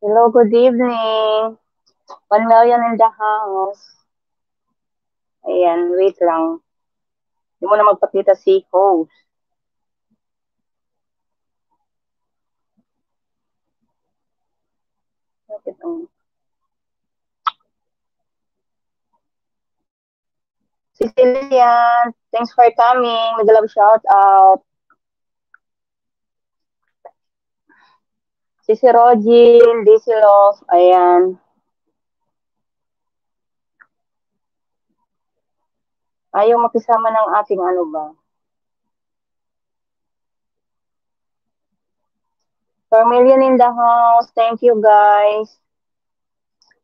Hello, good evening. 1 million in the house. Ayan, wait lang. Hindi mo na magpakita si host. Bakit ang... Sicilian, thanks for coming. Mag-love shout out. Si Rogin, Daisy Love, ayan. Ayaw makisama ng ating ano ba. 4 million in the house. Thank you, guys.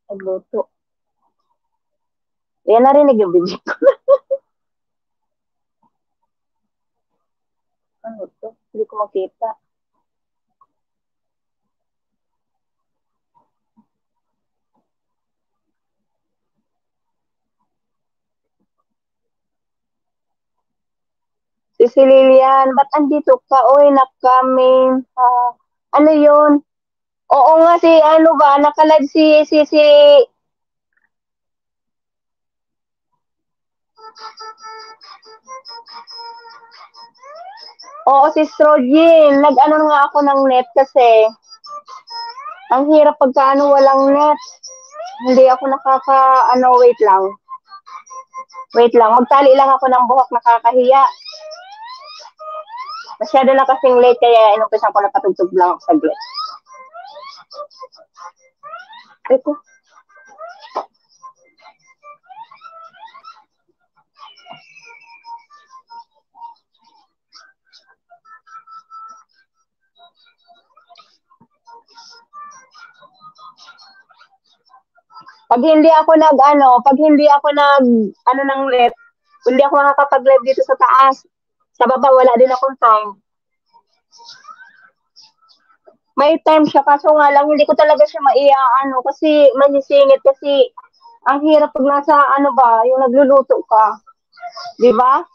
Nagluto. Yan, narinig yung bibig ko. Ano to? Hindi ko makita. Si Lilian, ba't andito ka? Uy, na-coming. Ano yun? Oo nga, si ano ba, nakalive si Oo, si Strogin. Nag-ano nga ako ng net kasi ang hirap pagka ano walang net. Hindi ako wait lang. Wait lang, magtali lang ako ng buhok, nakakahiya. Masyado na kasing late kaya inumpisan ko na patugtog lang ako saglit. Ito. Pag hindi ako ng net, hindi ako nakakapag-live dito sa taas. Sa baba, wala din akong time. May time siya, kaso nga lang, hindi ko talaga siya kasi manisingit kasi ang hirap pag nasa yung nagluluto ka. Di ba?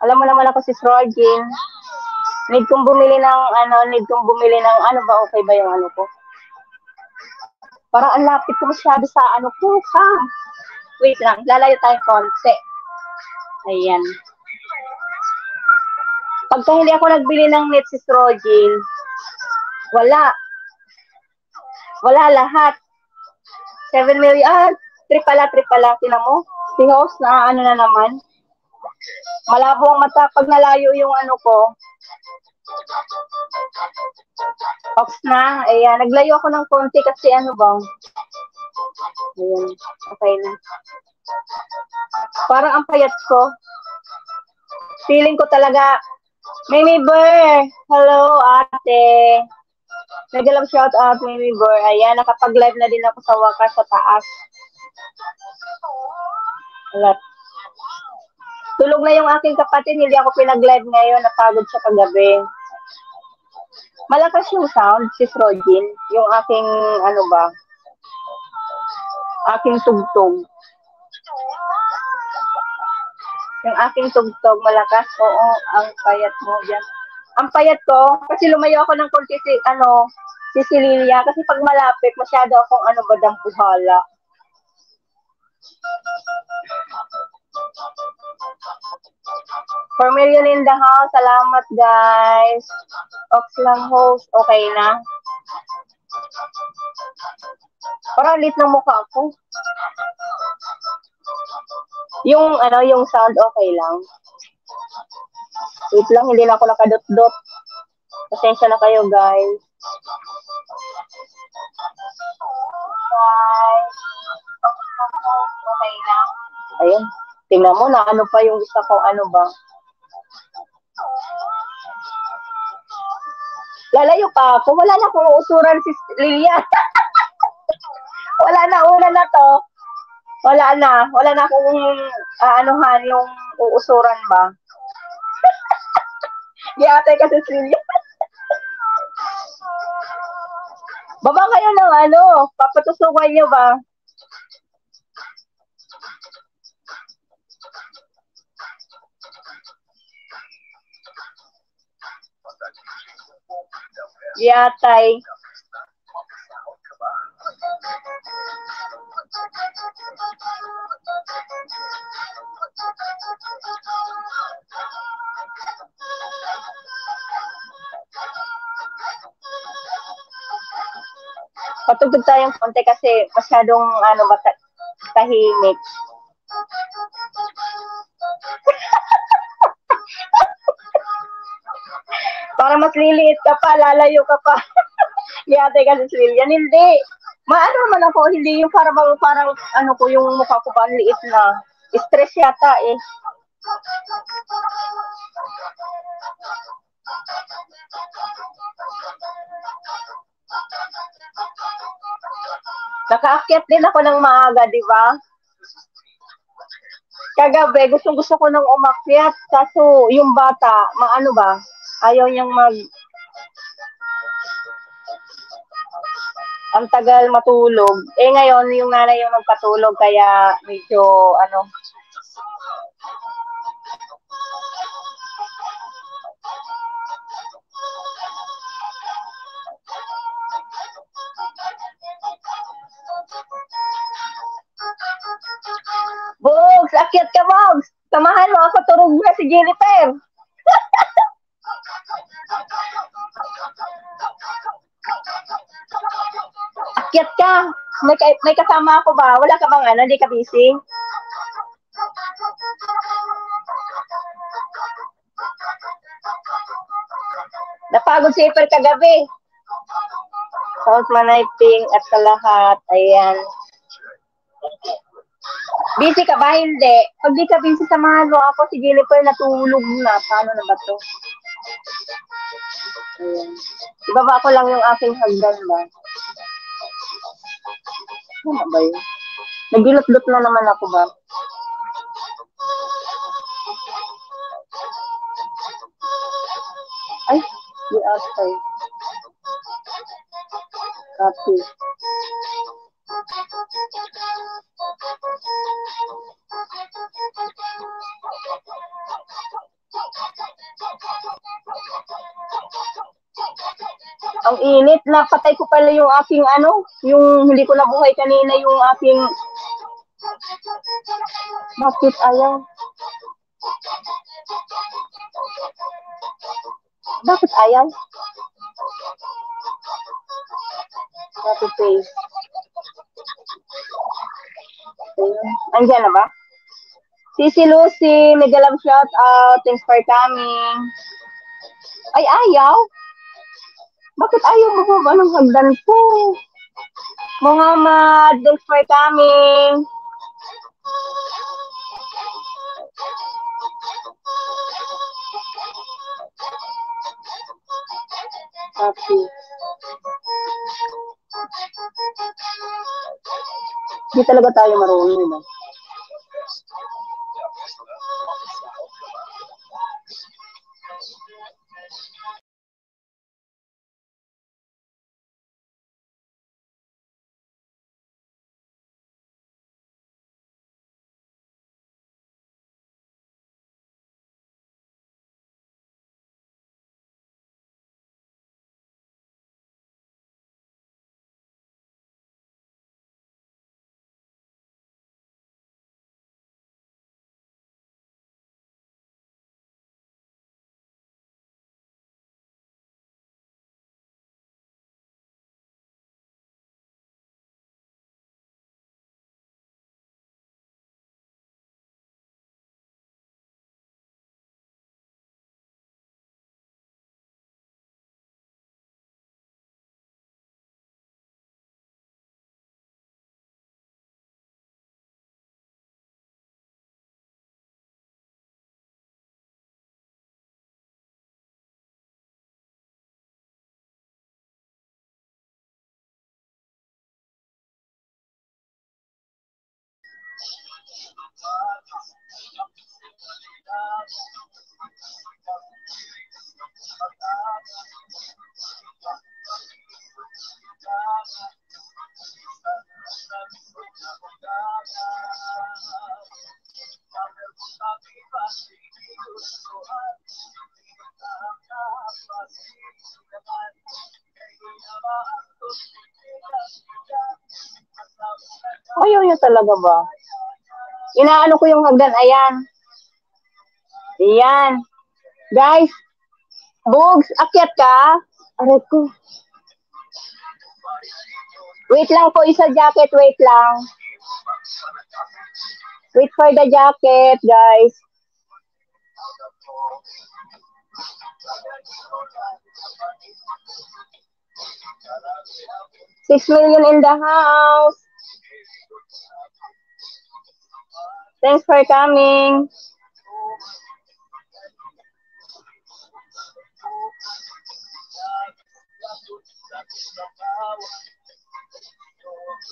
Alam mo naman ako si Strogin. Need kong bumili ng okay ba yung ano ko? Parang ang lapit ko masyado sa ano ko, Wait lang, lalayo tayo konti. Ayan. Pagka hindi ako nagbili ng net si Strogin, wala. Wala lahat. 7 million. Trip pala. Tinan mo. Si host na na naman. Malabo ang mata pag nalayo yung ano ko. Off na. Ayan. Naglayo ako ng konti kasi Ayan. Okay na. Parang ang payat ko. Feeling ko talaga, Mimi Burr. Hello, ate. Nag-love shout out, Mimi Burr. Ayan, nakapag-live na din ako sa wakas sa taas. Alat. Tulog na yung aking kapatid, hindi ako pinag-live ngayon, napagod siya kagabi. Malakas yung sound, si Strogin, yung aking, aking tugtog. Yung aking tugtog, malakas, oo, ang payat mo dyan. Ang payat ko, kasi lumayo ako ng konti si Cecilia, kasi pag malapit, masyado akong badang-puhala. For million in the house, salamat guys. Ox lang host, okay na. Parang lit ng mukha ko. Yung sound okay lang. Wait lang, hindi na ako nakadot-dot. Pasensya na kayo, guys. Okay lang. Ayun. Tingnan mo na ano pa yung isa ko, ba. Lalayo pa ako. Wala na akong usuran si Lilian. Wala na, una na to. Wala na akong yung uusuran ba. Di ate kasi si Lilian. Baba kayo ng papatusukan nyo ba? Yatay. Patugtog tayong konti kasi masyadong tahimik. Para mas liliit ka pa, lalayo ka pa. Yate kasi si Lilian, hindi. Maano naman ako, hindi yung parang ano ko, yung mukha ko ba ang liit na. Stress yata eh. Nakaakyat din ako ng maaga, di ba? Kagabi, gusto ko nang umakyat. Kaso, yung bata, maano ba? Ayaw niyang ang tagal matulog. Eh ngayon, yung nanay yung magpatulog, kaya medyo, Bogs, akyat ka, Bogs! Samahan mo ako, turog na si Jennifer. Akyat ka. May kasama ako ba? Wala ka bang hindi ka busy? Napagod si April kagabi. South Manayping at sa lahat. Ayan. Busy ka ba? Hindi. Pag di ka busy, samahan mo ako. Si Jennifer natulog na. Paano na ba to? Ayan. Ibaba ko lang yung aking hagdan ba? Ano ba yun? Nagilot-lot na naman ako ba? Ay, di outside. Copy. Ang init, napatay ko pala yung aking yung hindi ko nabuhay kanina yung aking bakit ayaw? Bakit ayaw? Copy paste. Andiyan na ba? Sisi Lucy, mega love shout out. Thanks for coming. Ay, ayaw? Bakit ayaw mo ba ng hagdan ko? Muhammad, thanks for coming. Copy. Hindi talaga tayo marunong, diba? Ayaw niyo talaga ba? Inaano ko yung hagdan. Ayan. Ayan. Guys, Bugs, akyat ka? Aray ko. Wait lang po, isa jacket. Wait lang. Wait for the jacket, guys. $6 million in the house. Thanks for coming.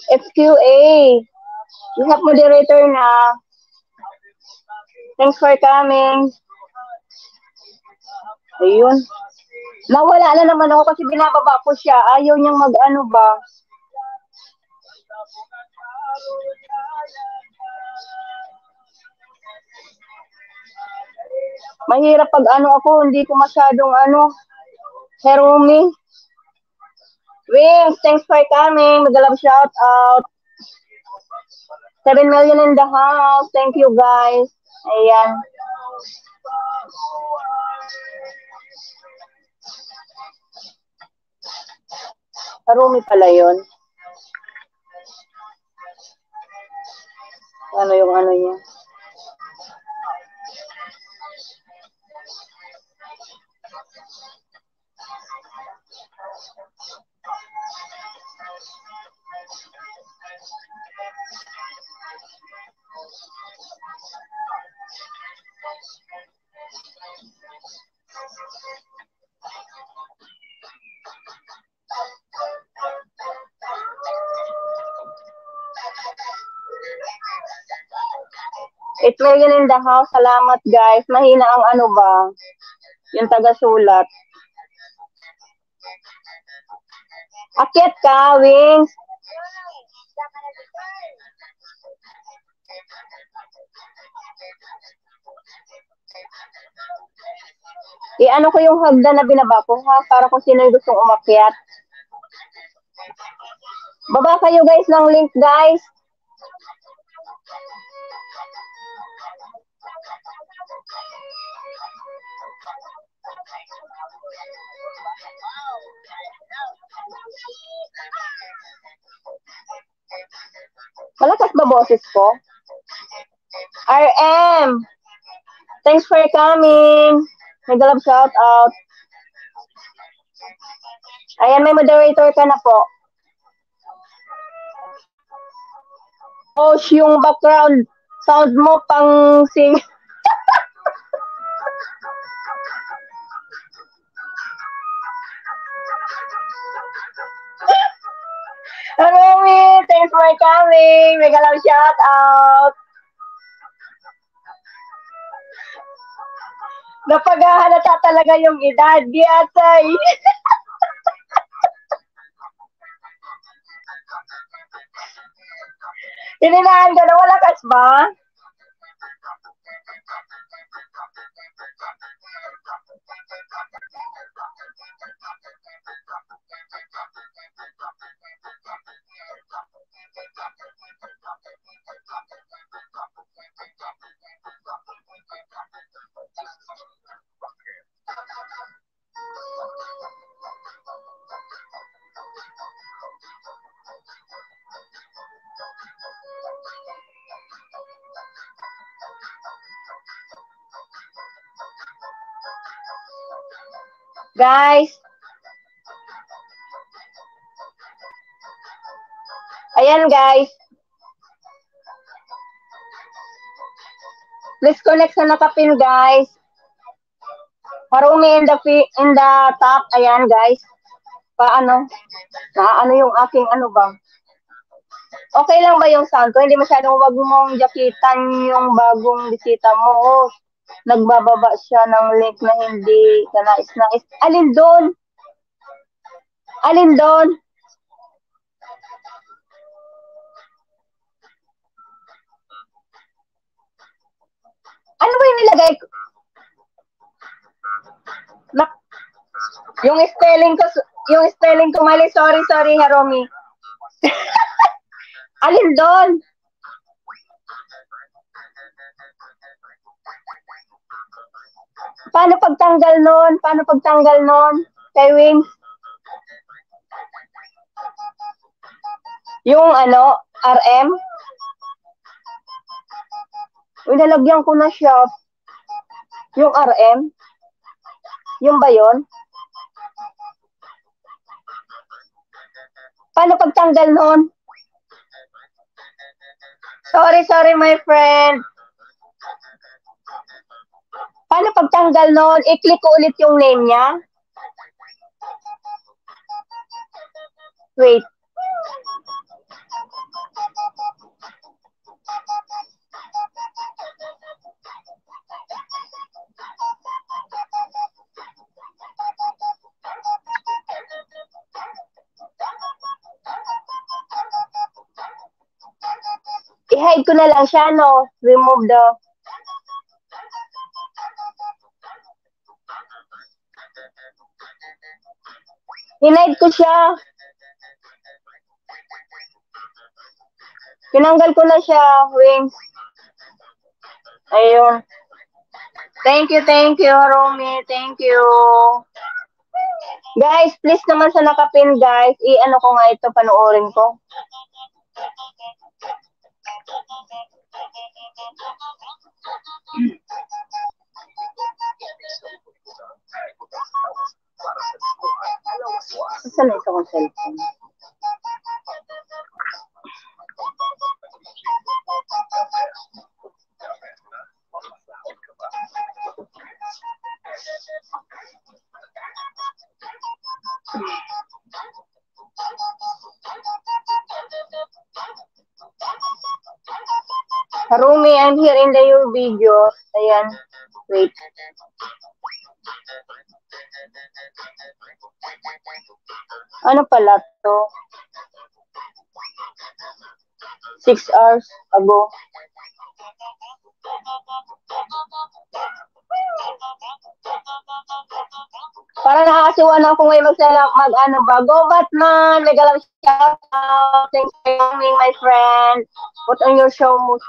FQA. You have moderator na. Thanks for coming. Ayun. Nawala na naman ako kasi binababa ko siya. Ayaw niyang mag-ano ba. Mahirap pag ano ako, hindi ko masyadong ano. Herumi. Wings, thanks for coming. Mag-love shout out. 7 million in the house. Thank you guys. Ayan. Herumi pala yun. Ano yung ano niya? $8 million in the house. Salamat guys. Mahina ang ano ba? Yung taga-sulat. Akyat ka, Wings. I-ano ko yung hagdan na binaba ko ha, para kung sino yung gustong umakyat. Baba kayo guys ng link guys. Malakas ba boses ko? RM, thanks for coming. Nag-love shout out. Ayan, may moderator ka na po. Oh, yung background sound mo pang sing. Remy, thanks for coming. Nag-love shout out. Napaghahalata talaga yung edad. Diatay. Hininahan ka na, walakas ba? Guys. Ayan guys. Please connect sa nakapin guys. Harumi in the top. Ayan guys. Paano? Naano yung aking ano ba? Okay lang ba yung sound ko? Hindi masyadong wag mong jakitan yung bagong bisita mo. Nagbababa siya ng link na hindi ka nais. Alin doon? Alin doon? Ano ba yung nilagay ko? Yung spelling ko mali. Sorry, Haromi. Alin doon? Paano pagtanggal nun? Paano pagtanggal nun? Kay Wings? Yung ano, RM? Nalagyan ko na siya. Yung RM? Yung ba yun? Paano pagtanggal nun? Sorry my friend. Paano pagtanggal nun? I-click ko ulit yung name niya. Wait. I-hide ko na lang siya, no? Remove the... Hinide ko siya. Tinanggal ko na siya, Wings. Ayun. Thank you, Romy. Thank you. Guys, please naman sa nakapin, guys. I-ano ko nga ito, panoorin ko. Saan na ito kong cellphone? Rumi, I'm here in your video. Ayan. Wait. Ano pala to? 6 hours ago. Para nakakasiwa na ako ngayon mag-ano ba. Go Batman! Mega love shout out. Thanks for coming, my friend. Put on your show mo.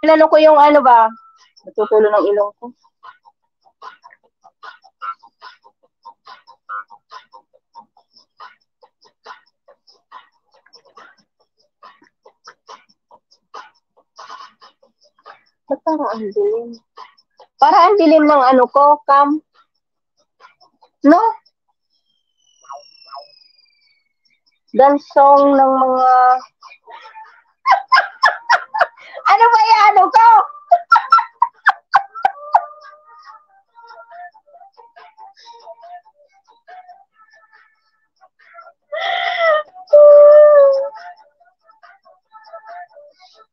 Inano ko yung ano ba? Natutulo ng ilong ko. Ba't parang ang dilim? Parang ang dilim ng ano ko, cam. No? Dansong ng mga... Ano ba yung ano ko?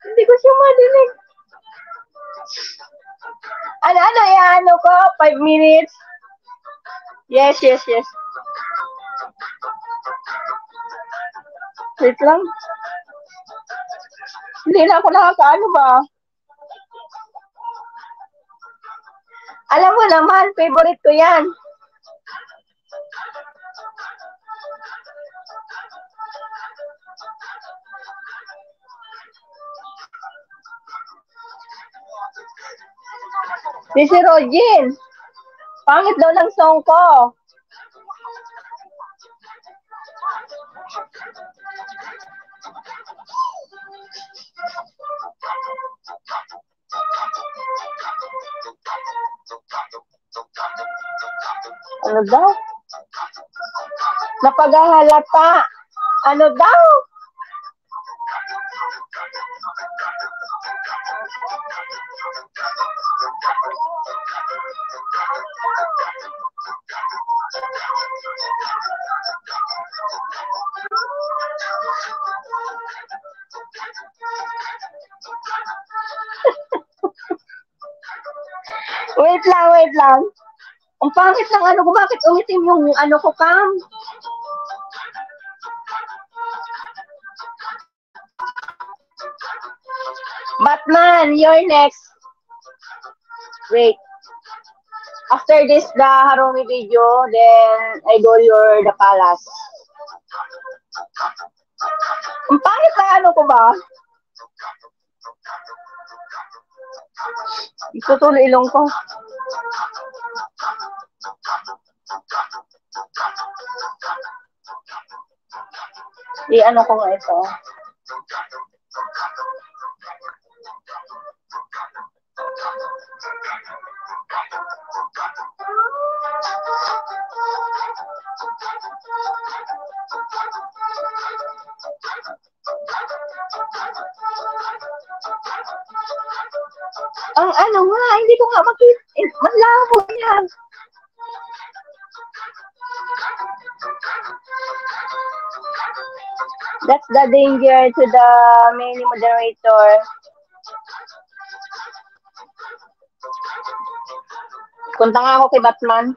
Hindi ko siya madinig. Ano yung ano ko? 5 minutes? Yes. Wait lang. Hindi na ako nakakaano ba? Alam mo naman, favorite ko yan. Si Rogin. Pangit daw ng song ko. Ano daw? Napaghahalata. Ano daw? Wait lang. Ang pangit ng ano ko, bakit umitim yung ano ko, Cam? Batman, you're next. Wait. After this, the Harumi video, then I go the palace. Ang pangit na ano ko ba? Itutuloy ilong ko. I-ano ko nga ito. Ang ano nga, hindi ko nga makita. Malabo yan. That's the danger to the mini moderator. Punta nga ako kay Batman.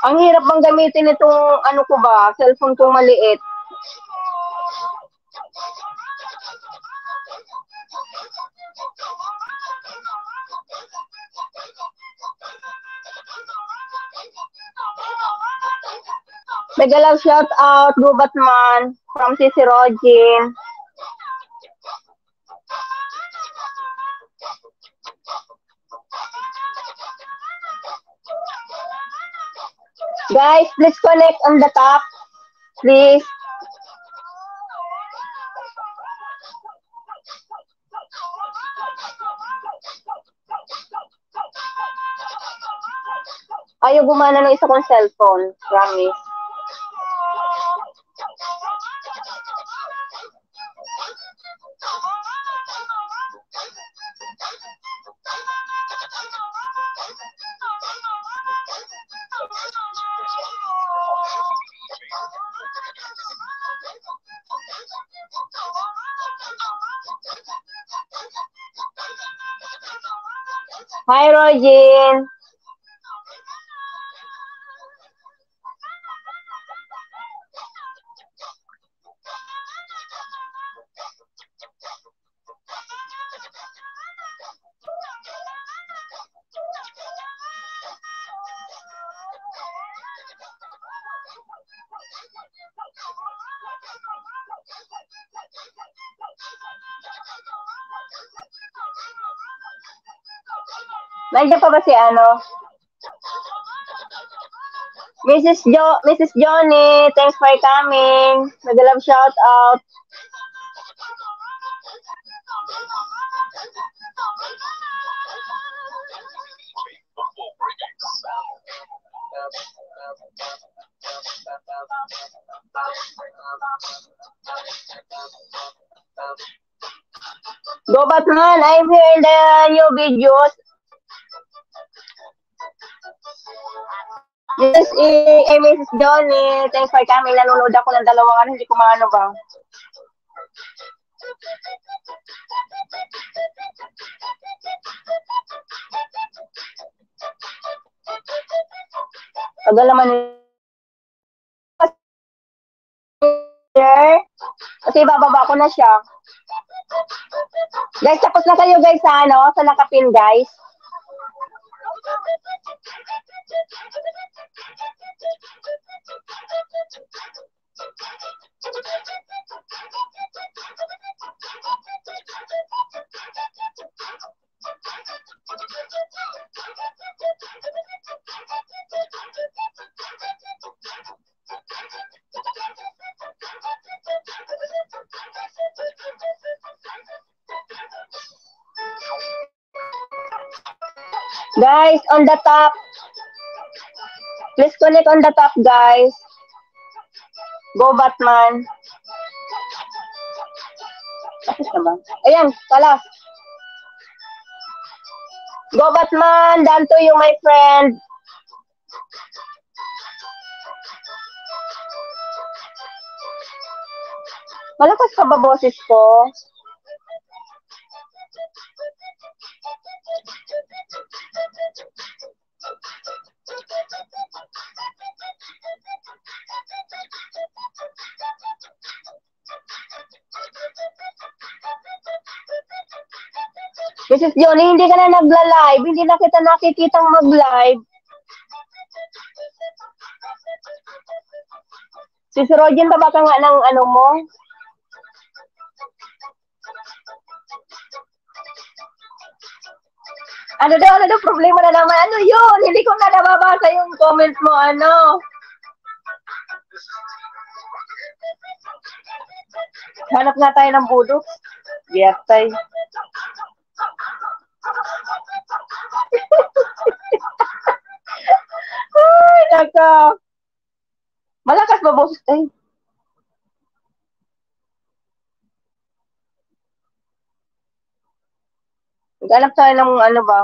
Ang hirap bang gamitin itong ano ko ba, cellphone kong maliit. Mega love shout out, Go Batman, from Sisi Rogin. Guys, please connect on the top. Please. Ayaw gumana ng isa kong cellphone. Promise. Hi, Rogin. Nandiyan pa ba si ano? Mrs. Johnny, thanks for coming. Mega love shout out. Go Batman, I'm here in the new videos. Mrs. Johnny, thanks for coming. Nanonood ako ng dalawang ano, hindi ko maano ba. Tagal naman kasi bababa ko na siya. Guys, tapos na kayo guys sa ano, sa nakapin guys. Guys, on the top. Please connect on the top, guys. Go Batman. Tapos na ba? Ayan, kalas. Go Batman, done to you, my friend. Malakas pa ba boses ko? Mrs. Johnny, hindi ka na nagla-live. Hindi na kita nakikitang mag-live. Si Rogen, taba ka nga ng ano mo? Ano daw, problema na naman. Ano yun? Hindi ko na nababasa yung comment mo, ano? Hanap nga tayo ng budok. Yes, tayo. Ay, naka. Malakas ba boses? Ay. Naghanap tayo ng ano ba?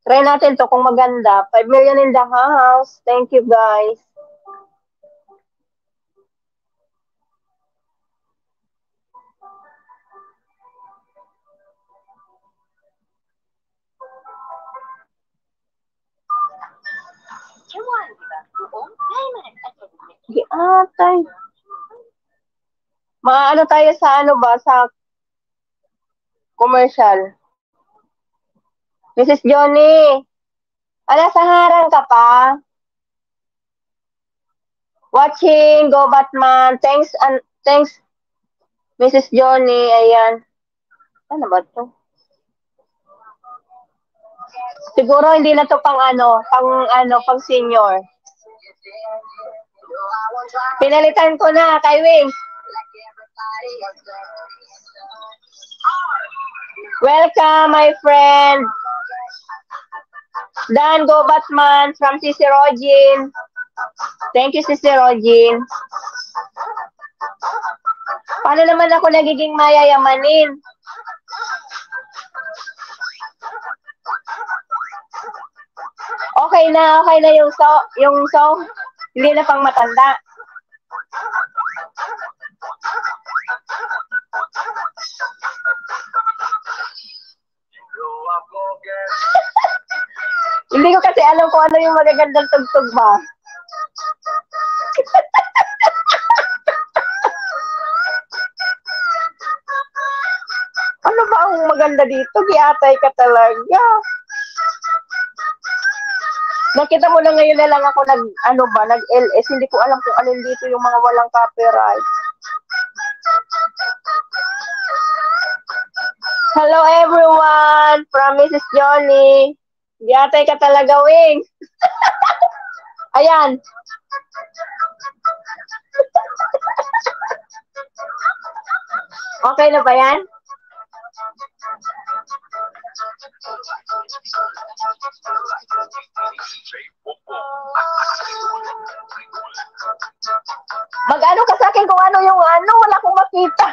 Try natin to kung maganda. 5 million in the house. Thank you, guys. Atay. Maano tayo sa ano ba? Sa commercial. Mrs. Johnny. Ala, sa harang ka pa? Watching, go Batman. Thanks, Mrs. Johnny. Ayan. Ano ba to? Siguro hindi na to pang senior. Pinalitan ko na kay Wings. Welcome, my friend. Dan, go Batman from Sisi Rogin. Thank you, Sisi Rogin. Paano naman ako nagiging mayayamanin? Okay na yung song. Hindi na pang matanda. Hindi ko kasi alam kung ano yung magagandang tugtog ba. Ano ba ang maganda dito? Giatay ka talaga. Nakita mo na ngayon na lang ako nag-LS. Hindi ko alam kung alin dito yung mga walang copyright. Hello everyone from Mrs. Johnny. Giatay ka talaga, Wings. Ayan. Okay na ba yan? Mag-ano ka sa akin kung ano yung wala akong makita.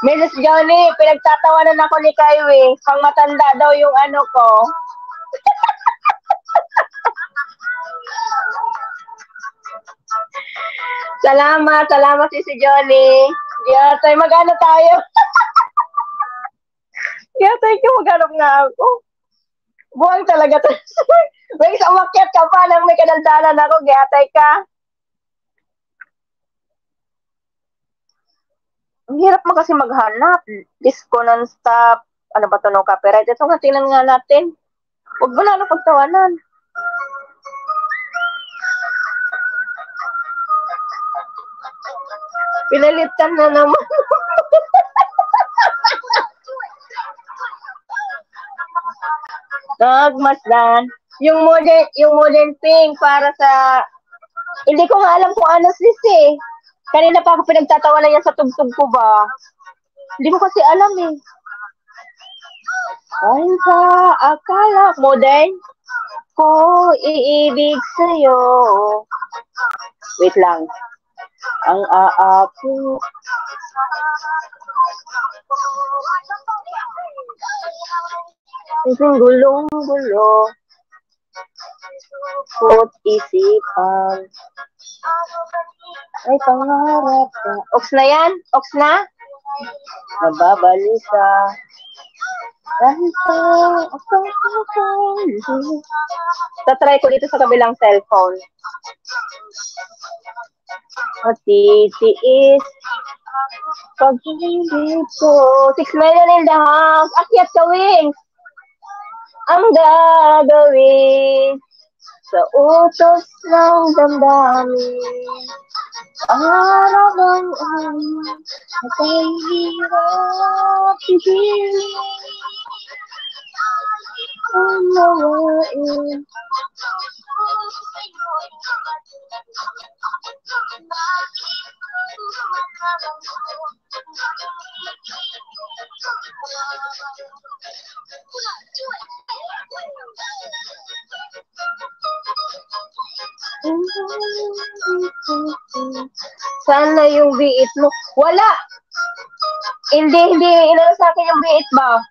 Mrs. Johnny, pinagtatawanan ako ni Kaiwi. Pang matanda daw yung ko. Salamat si Johnny. Yatay, mag-ano tayo? Yatay ko, mag-ano nga ako. Buwang talaga to. May umakyat ka pa nang may kadaldalan ako. Yatay ka. Ang hirap mo kasi maghanap. Disco non-stop. Ano ba ito, no copyright? Ito nga, tingnan nga natin. Huwag mo na pagtawanan. Pinalitan na naman. Nagmasdan. Yung modern thing para sa... Hindi ko nga alam kung ano sis. Kanina pa ako pinagtatawanan yan sa tugtog ko ba. Hindi ko kasi alam . Ay sa akala mo din ko iibig sa'yo. Wait lang. Ang aapo. Isang gulong-gulo. Put isipan. Ay, pangarap ka. Ox na yan? Ox na? Nababalisa. Dahil sa tatry ko dito sa kabilang cellphone. Matitiis. Pag hindi ko. 6 million in the house. Akyat ka, Wings. Ang gagawin sa utos ng damdamin. Para bang ang hirap pipili ang nawain. Sana yung biit mo. Wala! Hindi inano sa akin yung biit ba?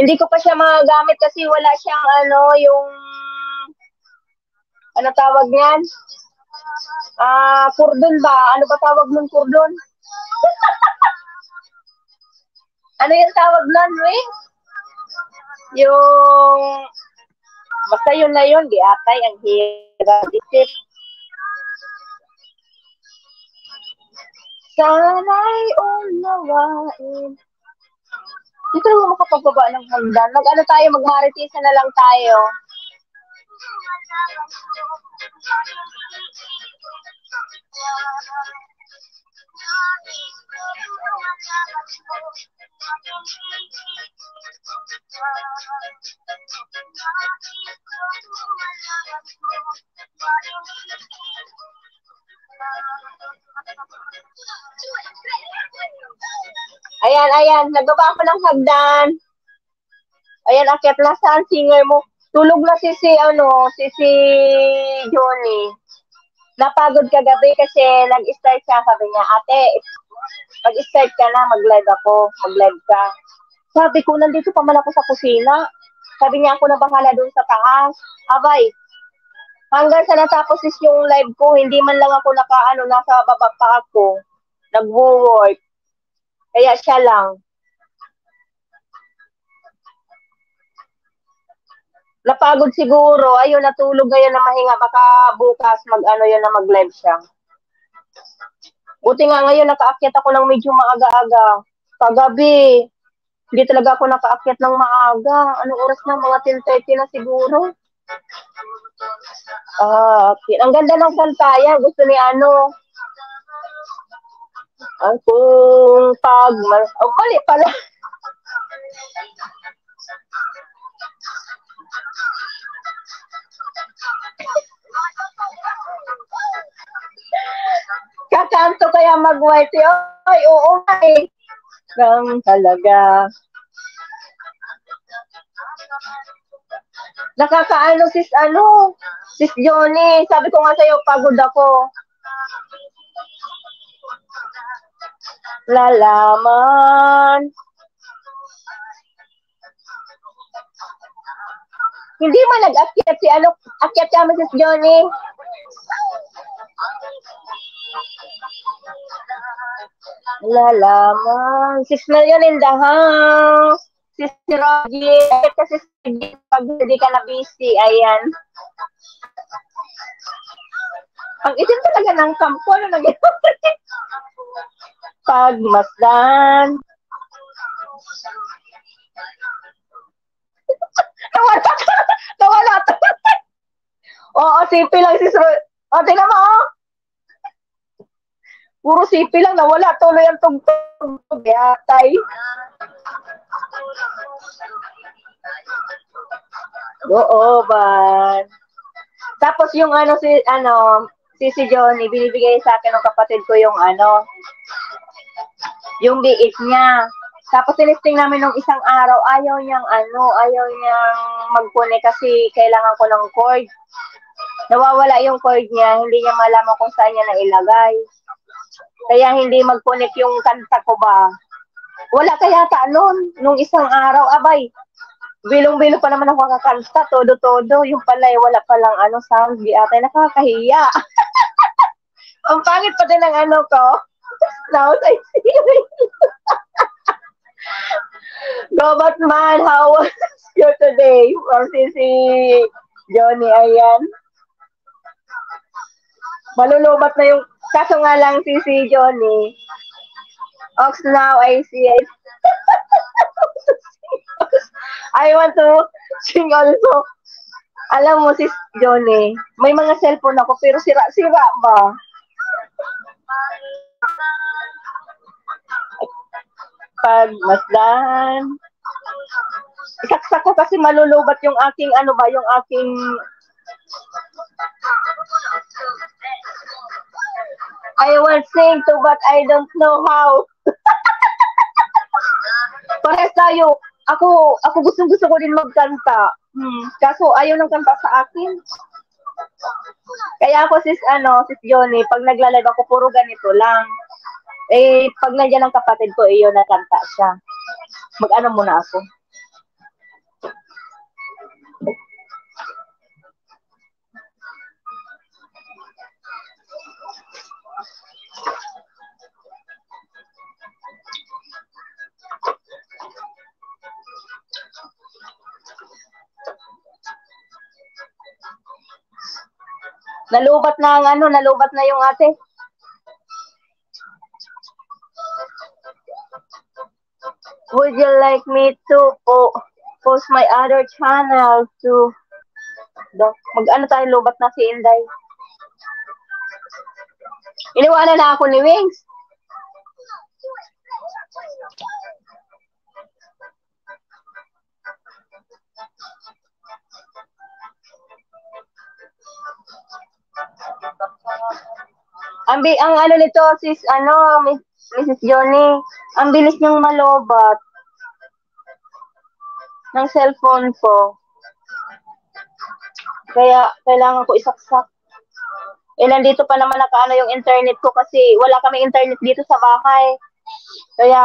Hindi ko pa siya magagamit kasi wala siyang yung ano tawag niyan? Cordon ba? Ano ba tawag nun cordon? Ano yung tawag nun, Wing? Yung basta yun na yun, di atay ang hirap isip. Sana'y unawain. Dito lang makapagbaba ng hagdan. Mag-ano tayo, mag-haritisa na lang tayo. Ayan. Nagbaba ako ng hagdan. Ayan, akyat na saan singer mo. Tulog na si Johnny. Napagod kagabi kasi nag-start siya. Sabi niya, ate, mag-start ka na, mag-live ako. Mag-live ka. Sabi ko, nandito pa man ako sa kusina. Sabi niya, ako na bahala doon sa taas. Abay, hanggang sa natapos is yung live ko, hindi man lang ako nasa baba pa ako. Nag-work. Kaya siya lang. Napagod siguro. Ayun, natulog ngayon na mahinga. Baka bukas mag-live siya. Buti nga ngayon, nakaakyat ako ng medyo maaga-aga. Kagabi, hindi talaga ako nakaakyat ng maaga. Anong oras na? Mga 10:30 na siguro. Ang ganda ng kantaya. Gusto ni kung mali pala. Kakanto kaya mag-white. Ay, oo nga eh. Kang talaga. Nakakaano sis Johnny. Sabi ko nga sa'yo, pagod ako. Lalaman. Hindi man nag-akyat akyat kami sis Johnny. Lalaman. 6 million in the house. Sis Rogie. Kasi pag hindi ka na busy, ayan. Ang itim talaga ng kampo. Ano nangyayari? Pagmasdan. Nawala ka. Nawala ka. Oo, sipi lang si Sir. O, tingnan mo, oh. Puro sipi lang. Nawala. Tuloy ang tugtog. Yatay. Oo, ba? Tapos yung si Johnny, binibigay sa akin ng kapatid ko yung yung liit niya. Tapos tinisting namin nung isang araw, ayaw niyang magpune kasi kailangan ko ng cord. Nawawala yung cord niya, hindi niya malaman kung saan niya nailagay. Kaya hindi magpunik yung kanta ko ba. Wala kaya noon, nung isang araw, abay, bilong-bilo pa naman ako kakanta, todo-todo. Yung pala, wala palang sound. Di ata, nakakahiya. Ang pangit pa din ng ko. Now, I see. Go Batman, how was you today? From si Johnny, ayan. Malulubat na yung, kaso nga lang si Johnny. Ox now, I see. I want to sing also. Alam mo, sis Johnny, may mga cellphone ako, pero sira-sira ba? Pagmasdan. Isaksak ko kasi malulubat yung aking, yung aking... I want sing to but I don't know how. Parehas tayo. Ako gusto ko din magkanta. Kaso ayaw ng kanta sa akin. Kaya ako sis Johnny, pag nagla-live ako puro ganito lang. Eh pag nandiyan ang kapatid ko, iyo nakanta siya. Mag-ano muna ako. Nalubat na yung ate. Would you like me to post my other channel to mag-ano tayo, lubat na si Inday. Iniwanan na ako ni Wings. Ang nito, Mrs. Johnny, ang bilis niyang malobat ng cellphone ko. Kaya, kailangan ko isaksak. Nandito pa naman yung internet ko kasi wala kami internet dito sa bahay. Kaya,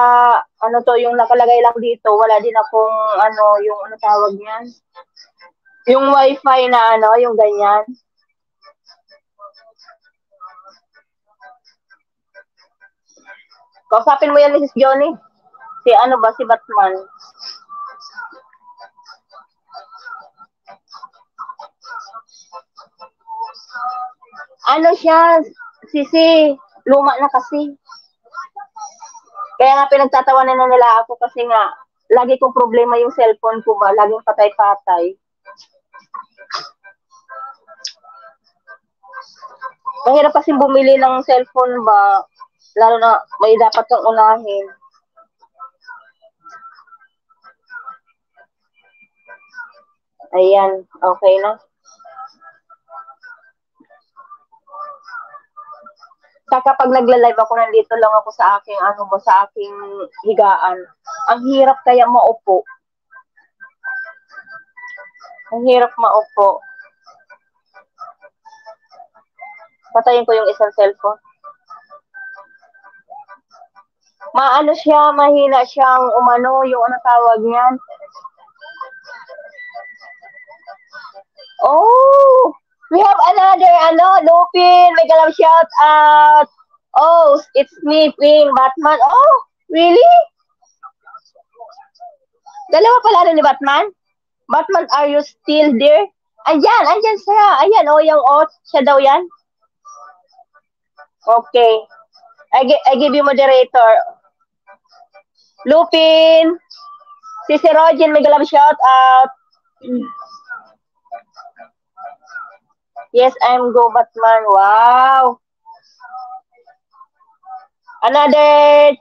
yung nakalagay lang dito, wala din akong, yung tawag niyan? Yung wifi na, yung ganyan. Kausapin mo yan, Mrs. Johnny. Si Batman. Siya, Sisi, luma na kasi. Kaya nga pinagtatawanan na nila ako kasi nga, lagi kong problema yung cellphone ko ba, laging patay-patay. Mahirap kasi bumili ng cellphone ba, lalo na may dapat kang unahin. Ayan, okay na. Saka pag nagla-live ako, nandito lang ako sa aking, sa aking higaan. Ang hirap kaya maupo. Ang hirap maupo. Patayin ko yung isang cellphone. Mahina siyang yung tawag niyan. Oh! We have another, Lupin. May galang shout out. Oh, it's me, Ping, Batman. Oh, really? Dalawa pala ni Batman? Batman, are you still there? Andyan siya. Ayan, yung siya daw yan. Okay. I give you moderator. Lupin. Si Rogin, may galab shout out. Yes, I'm Go Batman. Wow. Another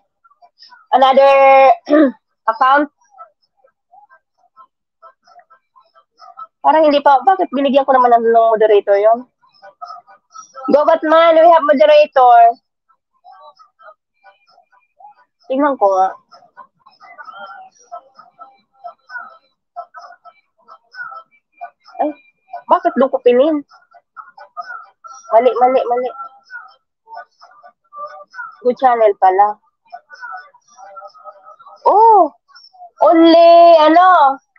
account. Parang hindi pa. Bakit binigyan ko naman ng moderator yon? Go Batman, we have moderator. Tingnan ko nga. Ay, bakit doon ko pinin? Mali. Good channel pala. Oh, only,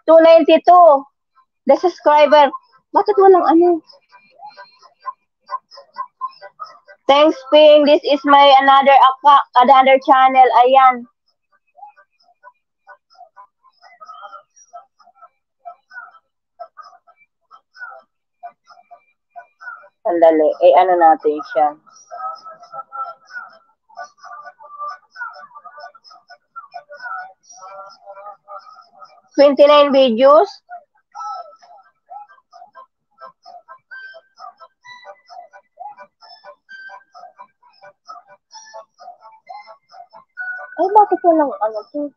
292. The subscriber. Bakit walang ano? Thanks, Ping. This is my another channel. Ayan. Sandali. Ano natin siya. $29 videos. Ay, bakit walang ano to?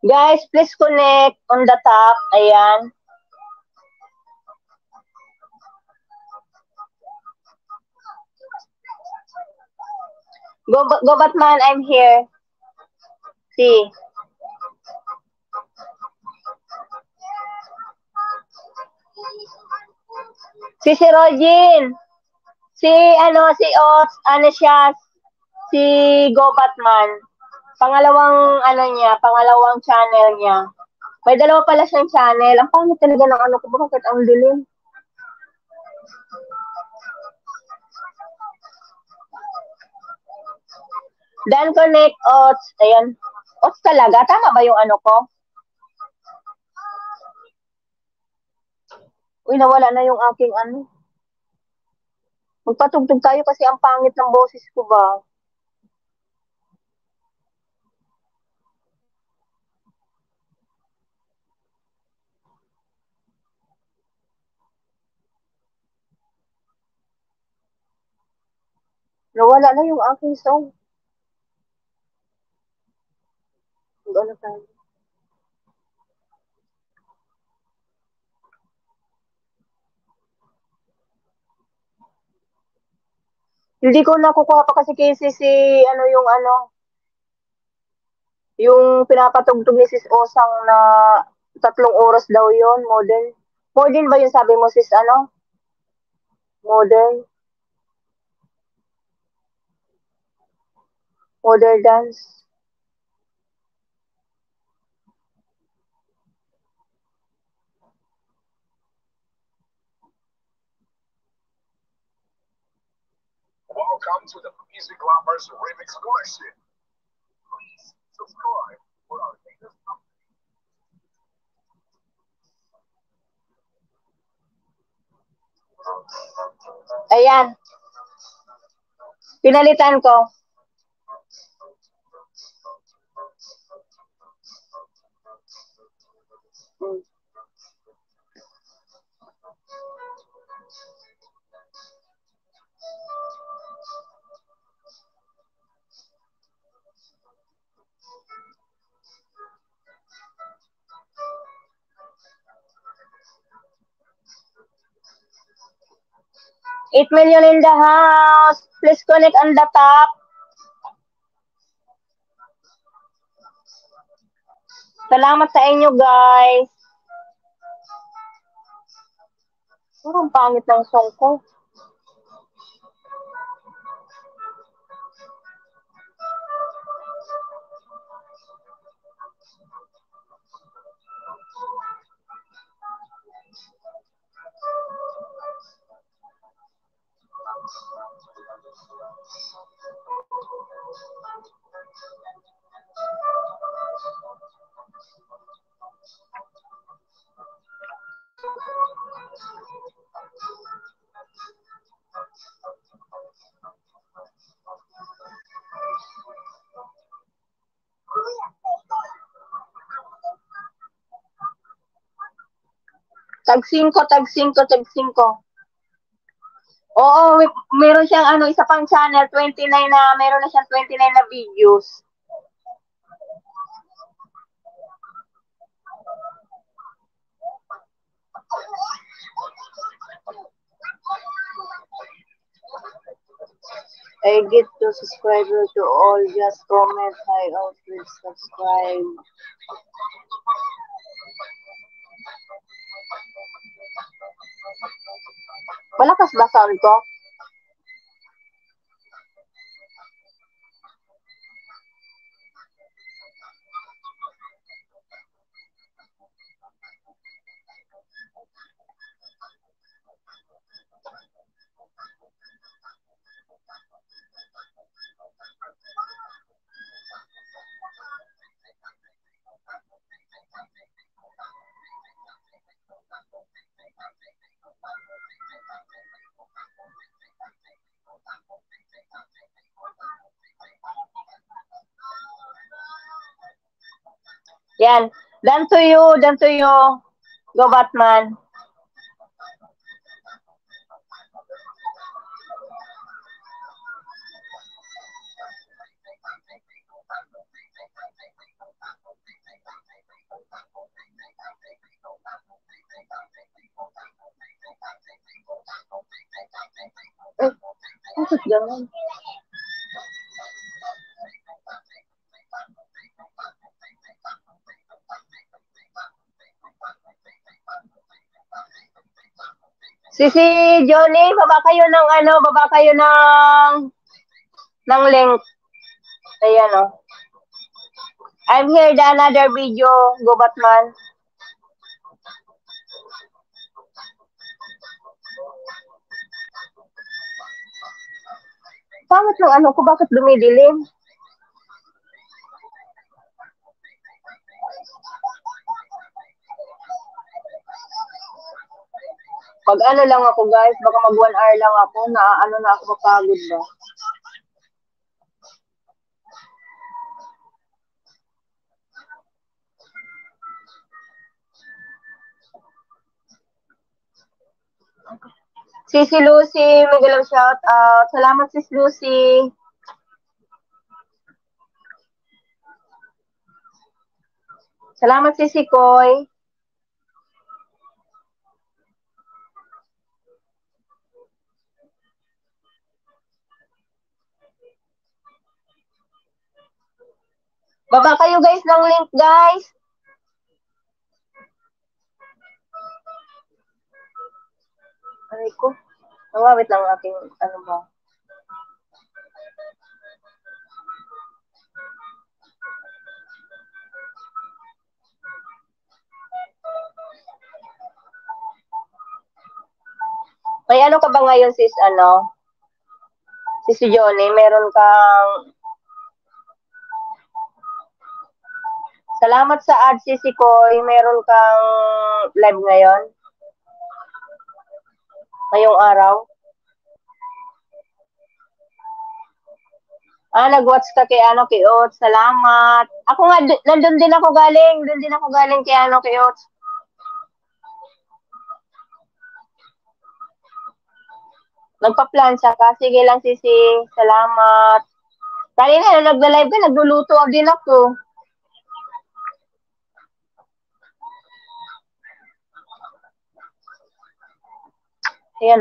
Guys, please connect on the top. Ayan. Go Batman, I'm here. See. Si Rogin. Si Ots, si Go Batman. Pangalawang channel niya. May dalawa pala siyang channel. Ang pangit talaga ng ano ko, bakit ang dilim? Dan Connect Ots. Ayan. Ots talaga? Tama ba yung ano ko? Uy, nawala na yung aking ano. Magpatugtog tayo kasi ang pangit ng boses ko ba? Nawala na yung aking song. Ano tayo? Hindi ko nakukuha pa kasi yung pinapatugtog ni Sis Osang na 3 oras daw yon modern. Modern ba yung sabi mo, Sis, Modern. Modern dance. Welcome to the Music Lovers Remix Collection. Please subscribe for our latest updates. Ayan. Pinalitan ko. Hmm. $8 million in the house. Please connect on the top. Salamat sa inyo, guys. Parang pangit ng song ko. Tag 5, tag 5, tag 5. Oo, meron siyang isa pang channel, 29 na, meron na siyang 29 na videos. I get to subscriber to all, just comment, hi, out, please subscribe. Malakas ba sound ko? Yan. Done to you, done to you. Go Batman. Bakit ganun? Si Johnny, baba kayo ng link. Ayan o. I'm here the another video, Go Batman. Pangit ng ko, bakit dumidilim? Pag lang ako guys, baka mag 1 hour lang ako, na ako, mapagod ba? Si Lucy, magalang shout out. Salamat Sis Lucy. Salamat si Koy. Baba kayo guys ng link guys. Aray ko. Nawawit lang aking ba. May ka ba ngayon sis si Johnny, meron kang salamat sa ads si Koy, meron kang live ngayon? Ngayong araw? Nag-watch ka kay kay Ots. Salamat. Ako nga, nandun din ako galing. Doon din ako galing kay kay Ots. Nagpa-plancha ka? Sige lang, Sisi. Salamat. Kanina, nagla-live ka, nagluluto din ako. Ayan,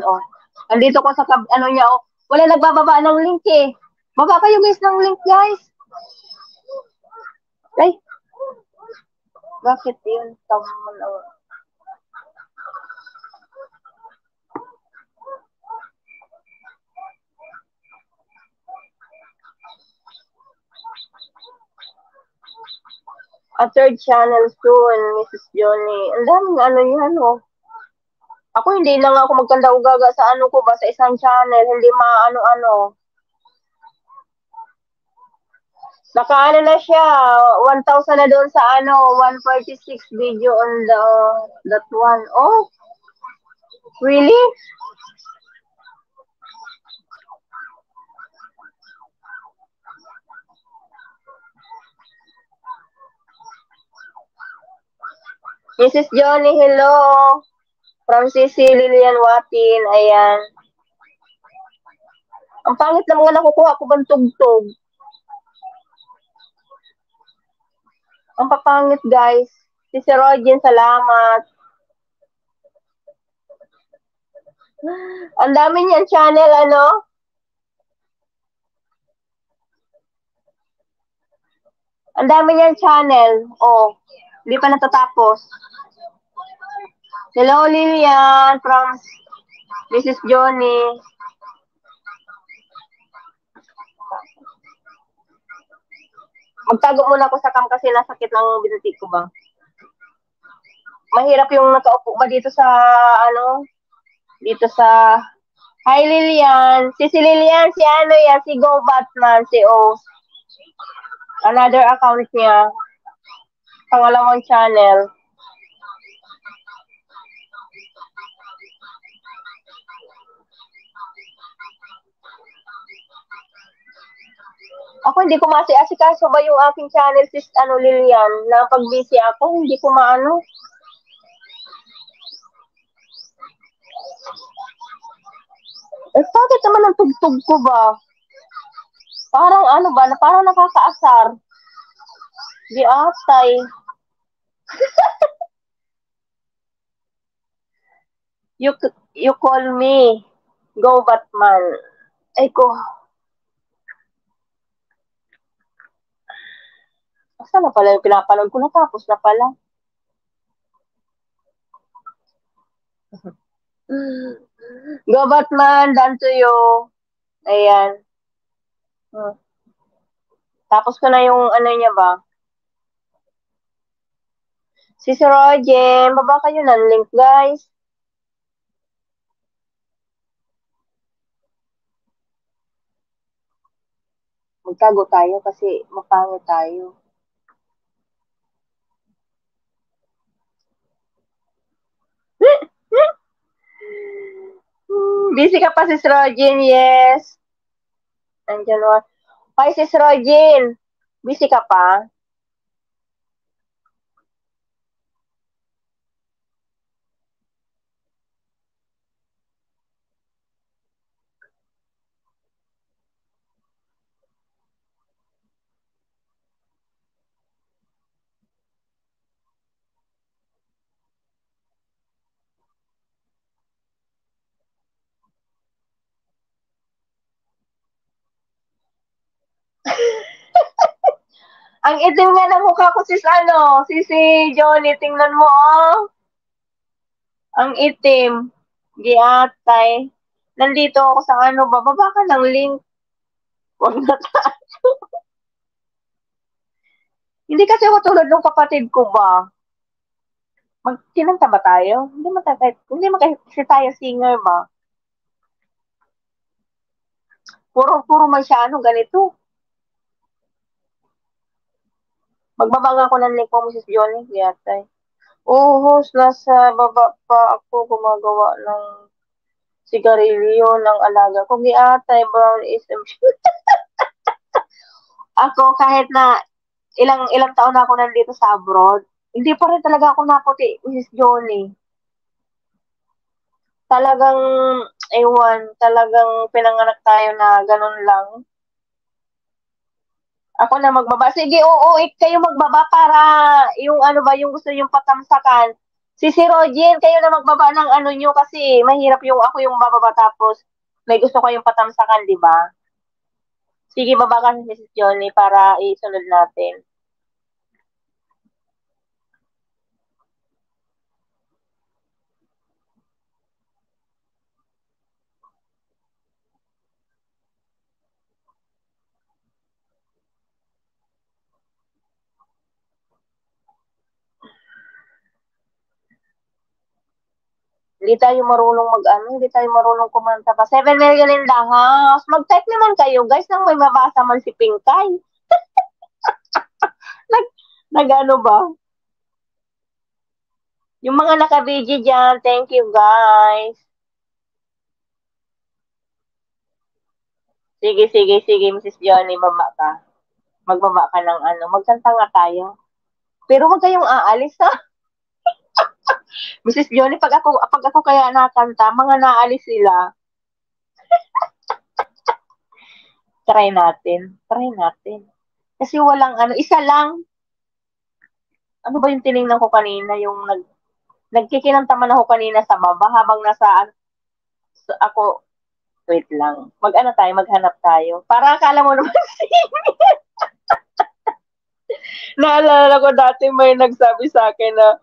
Andito ko sa niya, Wala nagbababa ng link eh. Baba kayo guys ng link, guys. Ay. Bakit yun? Tama lang. A third channel soon, Mrs. Johnny. Ang daming yan, Ako hindi lang ako magkanda-ugaga sa ko ba, sa isang channel. Hindi Naka na siya, 1,000 na doon sa 146 video on that one. Oh, really? Mrs. Johnny, hello. From CC Lilian Watin, ayan. Ang pangit na mga nakukuha ko bang tugtog. Ang papangit, guys. Si Sir Rogen, salamat. Ang dami niyan channel, ano? Ang dami niyan channel. Oh, hindi pa natatapos. Hello, Lilian, from Mrs. Johnny. Magtago muna ako sa cam kasi nasakit ng binati ko ba. Mahirap yung nakaupo ba dito sa, ano, dito sa, hi Lilian, si Lilian, si ano yan, si Go Batman, si O. Another account niya. Pangalawang channel. Ako hindi ko masi-asikaso ba yung aking channel, sis, ano, Lilian, na pag busy ako, hindi ko maano. Eh, bakit naman ang tugtog ko ba? Parang ano ba, na parang nakakaasar. Di atay. You call me. Go Batman. Ay ko. Asa na pala yung pinapanood ko? Natapos na pala. Go Batman, done to you. Ayan. Tapos ko na yung ano niya ba? Si Sir Rogen, baba kayo ng link, guys. Magtago tayo kasi mapangit tayo. Busy ka pa, Sis Rogen, yes. Andiyan mo. Hi, Sis Rogen. Busy ka pa? Ang itim nga ng mukha ko, sis, ano, si Johnny, tingnan mo, oh. Ang itim. Giatay. Nandito ako sa ano, bababa ka ng link. Huwag na tayo. Hindi kasi ako tulad ng kapatid ko ba? Kinanta ba tayo? Hindi kasi tayo singer ba? Puro man siya, ano, ganito. Magbabang ako ng link mo, Mrs. Johnny. Giatay. Oh, host, nasa baba pa ako gumagawa ng sigarilyo ng alaga ko. Giatay, brown is ako kahit na ilang taon na ako nandito sa abroad, hindi pa rin talaga ako naputi, Mrs. Johnny. Talagang, talagang pinanganak tayo na ganun lang. Ako na magbaba. Sige, oo, kayo magbaba para yung ano ba, yung gusto yung patamsakan. Si Rogen, kayo na magbaba ng ano nyo kasi mahirap yung ako yung bababa tapos may gusto ko yung patamsakan, di ba? Sige, baba ka si Mrs. Johnny para isunod natin. Hindi tayo marunong hindi tayo marunong kumanta pa. 7 million in the house. Mag-type naman kayo, guys, nang may mabasa man si Pinkay. Nag-ano ba? Yung mga naka-BG dyan, thank you, guys. Sige, Mrs. Johnny, baba ka. Magbaba ka ng ano. Magkanta nga tayo. Pero wag kayong aalis, ha? Mrs. Johnny, pag ako kaya nakanta, mga naalis sila. Try natin. Try natin. Kasi walang ano, isa lang. Ano ba yung tiningnan ko kanina? Yung nagkikinantaman ako kanina sa baba habang nasaan ako. Wait lang. Mag-ano tayo, maghanap tayo. Para akala mo naman naalala ko dati may nagsabi sa akin na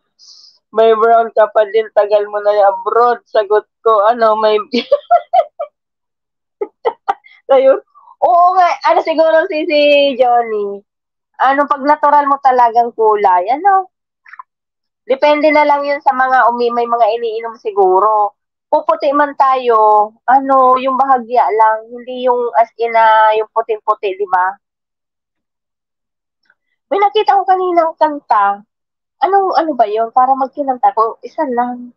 may brown ka pa din, tagal mo na yung abroad. Sagot ko, ano, may... Ayun. Oo nga, ano siguro si Johnny. Ano, pag natural mo talagang kulay, ano, depende na lang yun sa mga may mga iniinom siguro. Puputi man tayo, ano, yung bahagya lang, hindi yung as in na yung puting-puti, di ba? May nakita ko kaninang kanta. Ano ba yun? Para magkinanta ko, isa lang.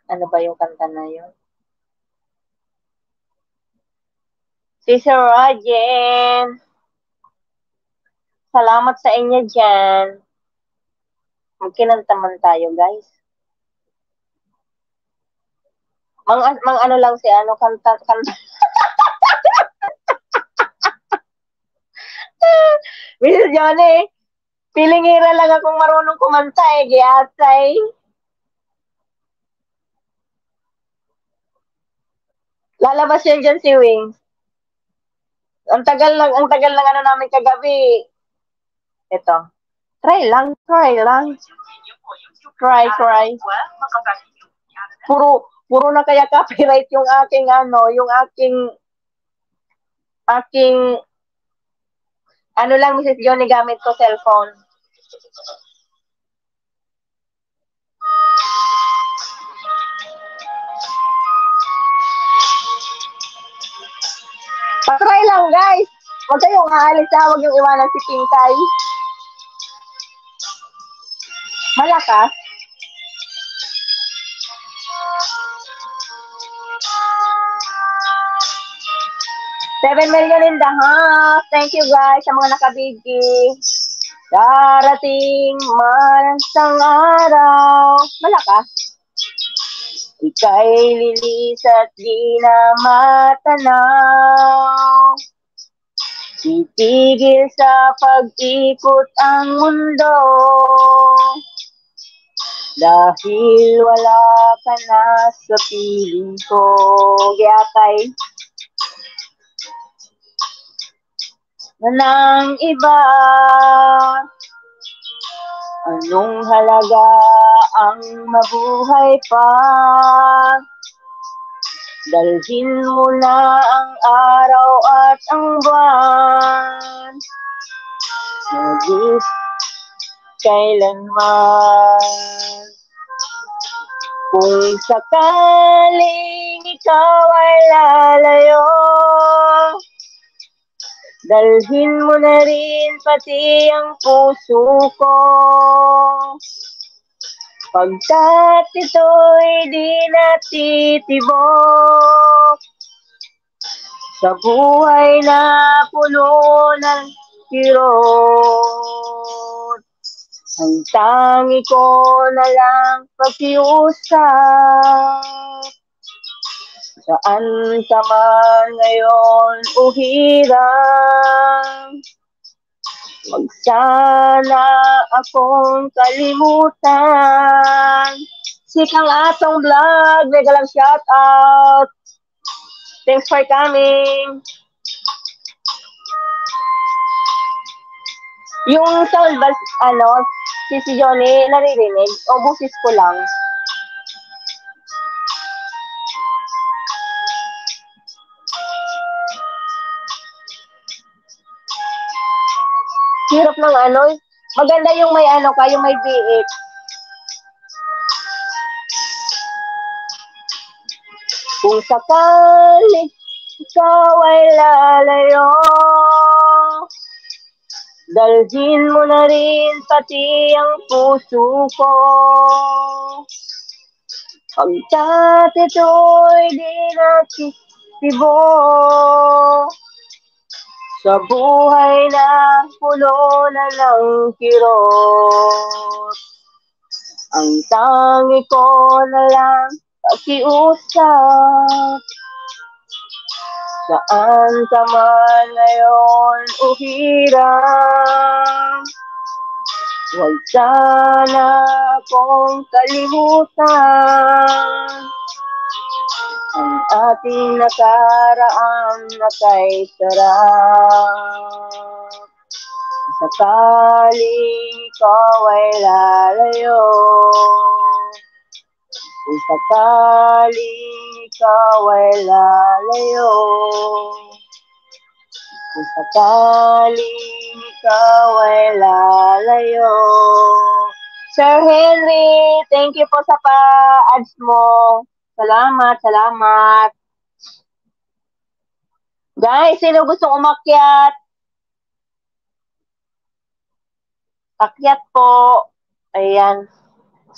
Ano ba yung kanta na yun? Si Sir Rajen. Salamat sa inyo dyan. Magkinanta man tayo, guys. Mang ano lang si ano, kanta. Mrs. Johnny, pilingira lang akong marunong kumanta eh, giyatay. Lalabas yan dyan si Wings. Ang tagal lang ano namin kagabi. Ito. Try lang. Try. Puro na kaya copyright yung aking ano, yung aking ano lang, Mrs. Johnny, gamit ko cellphone. Patry lang, guys. Huwag kayong aalis ha, huwag yung iwanan si Pinkay. Malakas. $7 million in the half. Thank you guys sa mga nakabigi. Darating man ang araw. Malakas. Ika'y lilis at di na matanaw. Titigil sa pag-ikot ang mundo. Dahil wala ka na sa piling ko. Giyakay. Ng iba, anong halaga ang mabuhay pa? Dalhin mo na ang araw at ang buwan, nagis kailanman. Kung sakaling ikaw ay lalayo, dalhin mo na rin pati ang puso ko. Pagkat ito'y di natitibok sa buhay na puno ng kirot. Ang tangi ko na lang pakiusap. Saan ka man ngayon o hirap, wag sana akong kalimutan. Sikang Atong Vlog, mega lang shout out. Thanks for coming. Yung sound ba, ano, si Johnny, naririnig? O busis ko lang? Hirap ng ano, maganda yung may ano ka, yung may BX. Kung sakali ikaw ay lalayo, dalhin mo na rin pati ang puso ko. Pagkat ito'y di natitibok Sa buhay na puno na ng kirot, ang tangi ko na lang pakiusap. Saan ka man ngayon uhiram, huwag sana akong kalimutan. Ang ating nakaraan na kay sarap. Sakaling ikaw ay lalayo, kung sakaling ikaw ay lalayo, kung sakaling ikaw ay lalayo. Sir Henry, thank you po sa pa-ads mo. Salamat, salamat. Guys, sino gustong umakyat? Akyat po. Ayan.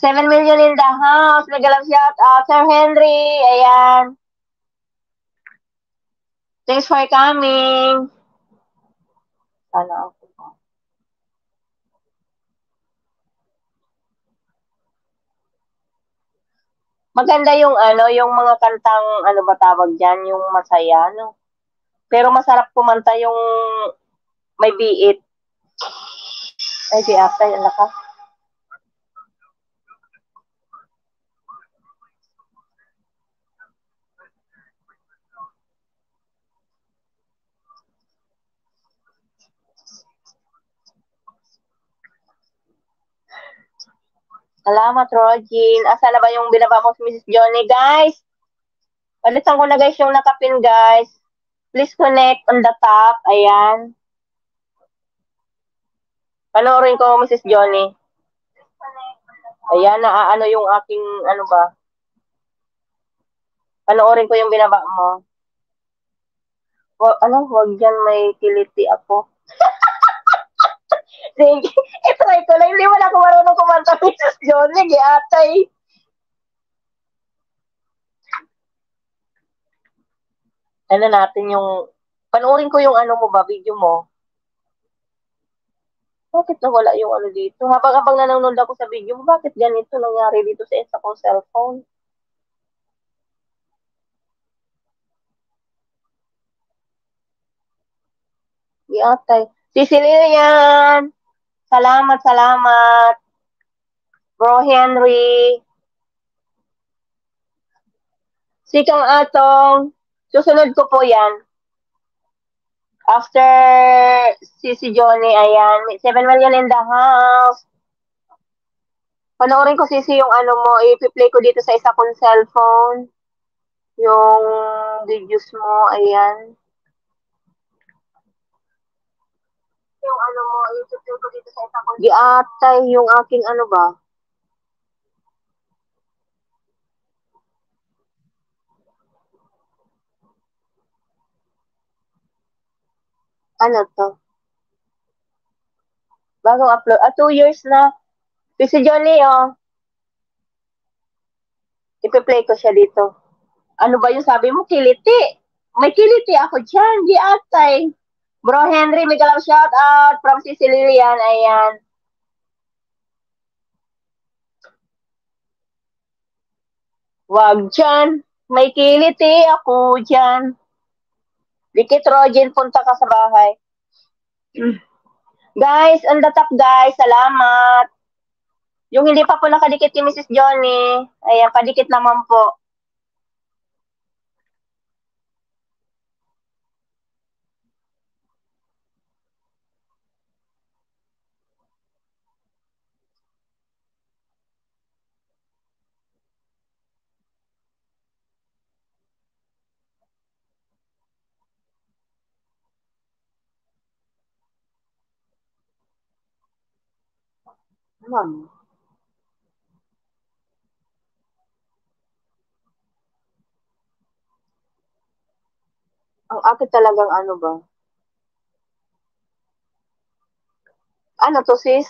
7 million in the house. Nagalang shout out. Sir Henry. Ayan. Thanks for coming. Sana ako. Maganda yung yung mga kantang ano ba tawag diyan, yung masaya, no? Pero masarap kumanta yung may biit. Ay, di ata yung lakas. Salamat, Rogin. Asa na ba yung binaba mo si Mrs. Johnny, guys? Palitan ko na guys yung nakapin, guys. Please connect on the top. Ayan. Panoorin ko, Mrs. Johnny. Ayan, naaano yung aking, ano ba? Panoorin ko yung binaba mo. Wag dyan, may kiliti ako. Sige, itry ko lang. Hindi mo na ako marunong kumanta, Mrs. Johnny. Giatay. Ano natin yung, panoorin ko yung ano mo ba, video mo. Bakit nawala yung ano dito? Habang nanonood ako sa video mo, bakit ganito nangyari dito sa isa kong cellphone? Giatay. Sicilian! Salamat, salamat. Bro Henry. Sikang Atong. Susunod ko po yan. After si Johnny, ayan. 7 million in the house. Panoorin ko yung ano mo. I-play ko dito sa isa kong cellphone. Yung videos mo, ayan. Yung ano mo, i-play ko dito sa isa kong giatay yung aking ano ba. Ano to? Bagong upload. 2 years na. Si Johnny, oh. Ipi-play ko siya dito. Ano ba yung sabi mo? Kiliti. May kiliti ako dyan. Di atay. Bro Henry, may galang shout out from Sicilian. Ayan. Wag dyan. May kiliti ako dyan. Dikit Rogen, punta ka sa bahay. Guys, on the top guys. Salamat. Yung hindi pa po nakadikit ni Mrs. Johnny. Ayan, padikit naman po. Ma'am. Ang akin talagang ano ba? Ano to sis?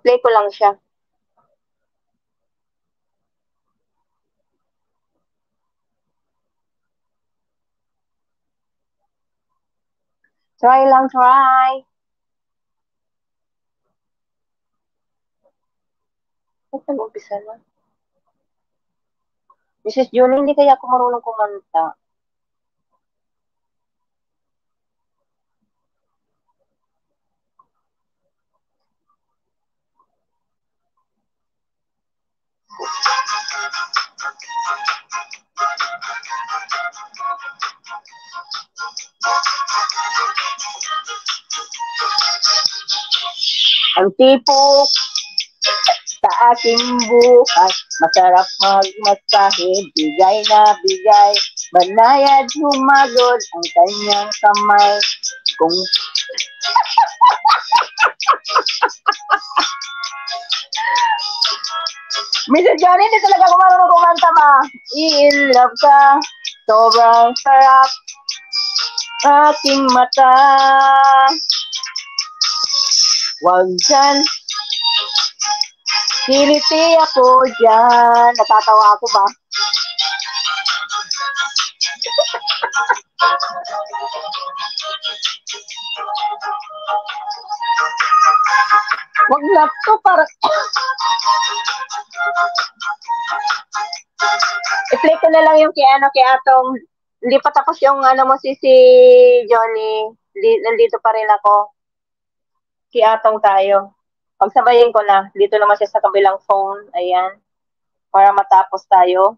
Play ko lang siya. Try lang, try. Ba't nag-umpisa na? Mrs. June, hindi kaya ako marunong kumanta. Ang tipo sa aking buhay, masarap magmasahe, bigay na bigay, banayad humagod ang kanyang kamay. Kung Mrs. Johnny, hindi talaga ako marunong kumanta ma. In love ka, sobrang sarap, aking mata. Wag dyan, kiliti ako dyan. Natatawa ako ba? Wag na to, para i-play ko na lang yung kay Atong. Hindi pa tapos yung mo si Johnny. Nandito pa rin ako. Kay Atong tayo. Pagsabayin ko na. Dito naman siya sa kabilang phone. Ayan. Para matapos tayo.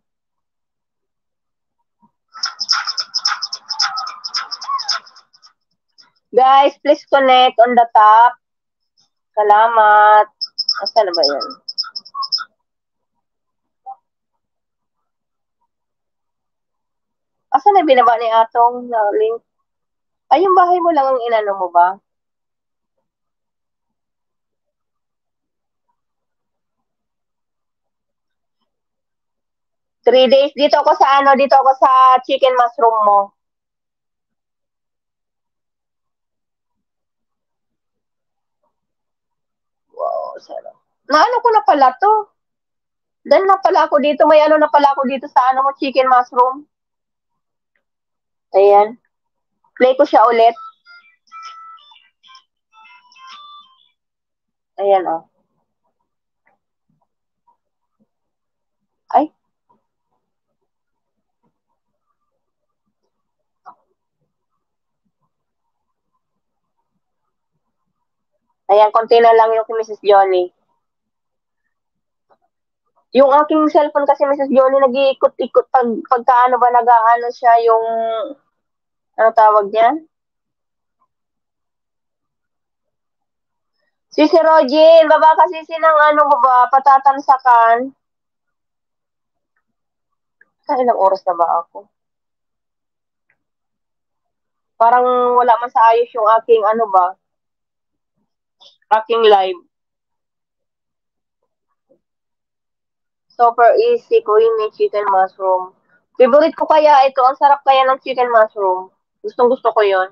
Guys, please connect on the top. Salamat. Asa na ba yan? Asa na binaba ni Atong na link? Ay, yung bahay mo lang ang inano mo ba? Three days. Dito ako sa chicken mushroom mo. Wow, sarap. Naano ko na pala to? Dan na pala ako dito. May ano na pala ako dito sa mo, chicken mushroom. Ayan. Play ko siya ulit. Ayan, oh. Ay. Ayan, konti na lang yung kay Mrs. Johnny. Yung aking cellphone kasi, Mrs. Johnny, nag-iikot-ikot pagkaano ba nag-aano siya yung, ano tawag niyan? Si Rogin, baba kasi sinang ano mo ba, patatansakan. Sa ilang oras na ba ako? Parang wala man sa ayos yung aking ano ba, aking live. Super easy, creamy chicken mushroom. Favorite ko kaya ito. Ang sarap kaya ng chicken mushroom. Gustong gusto ko yon.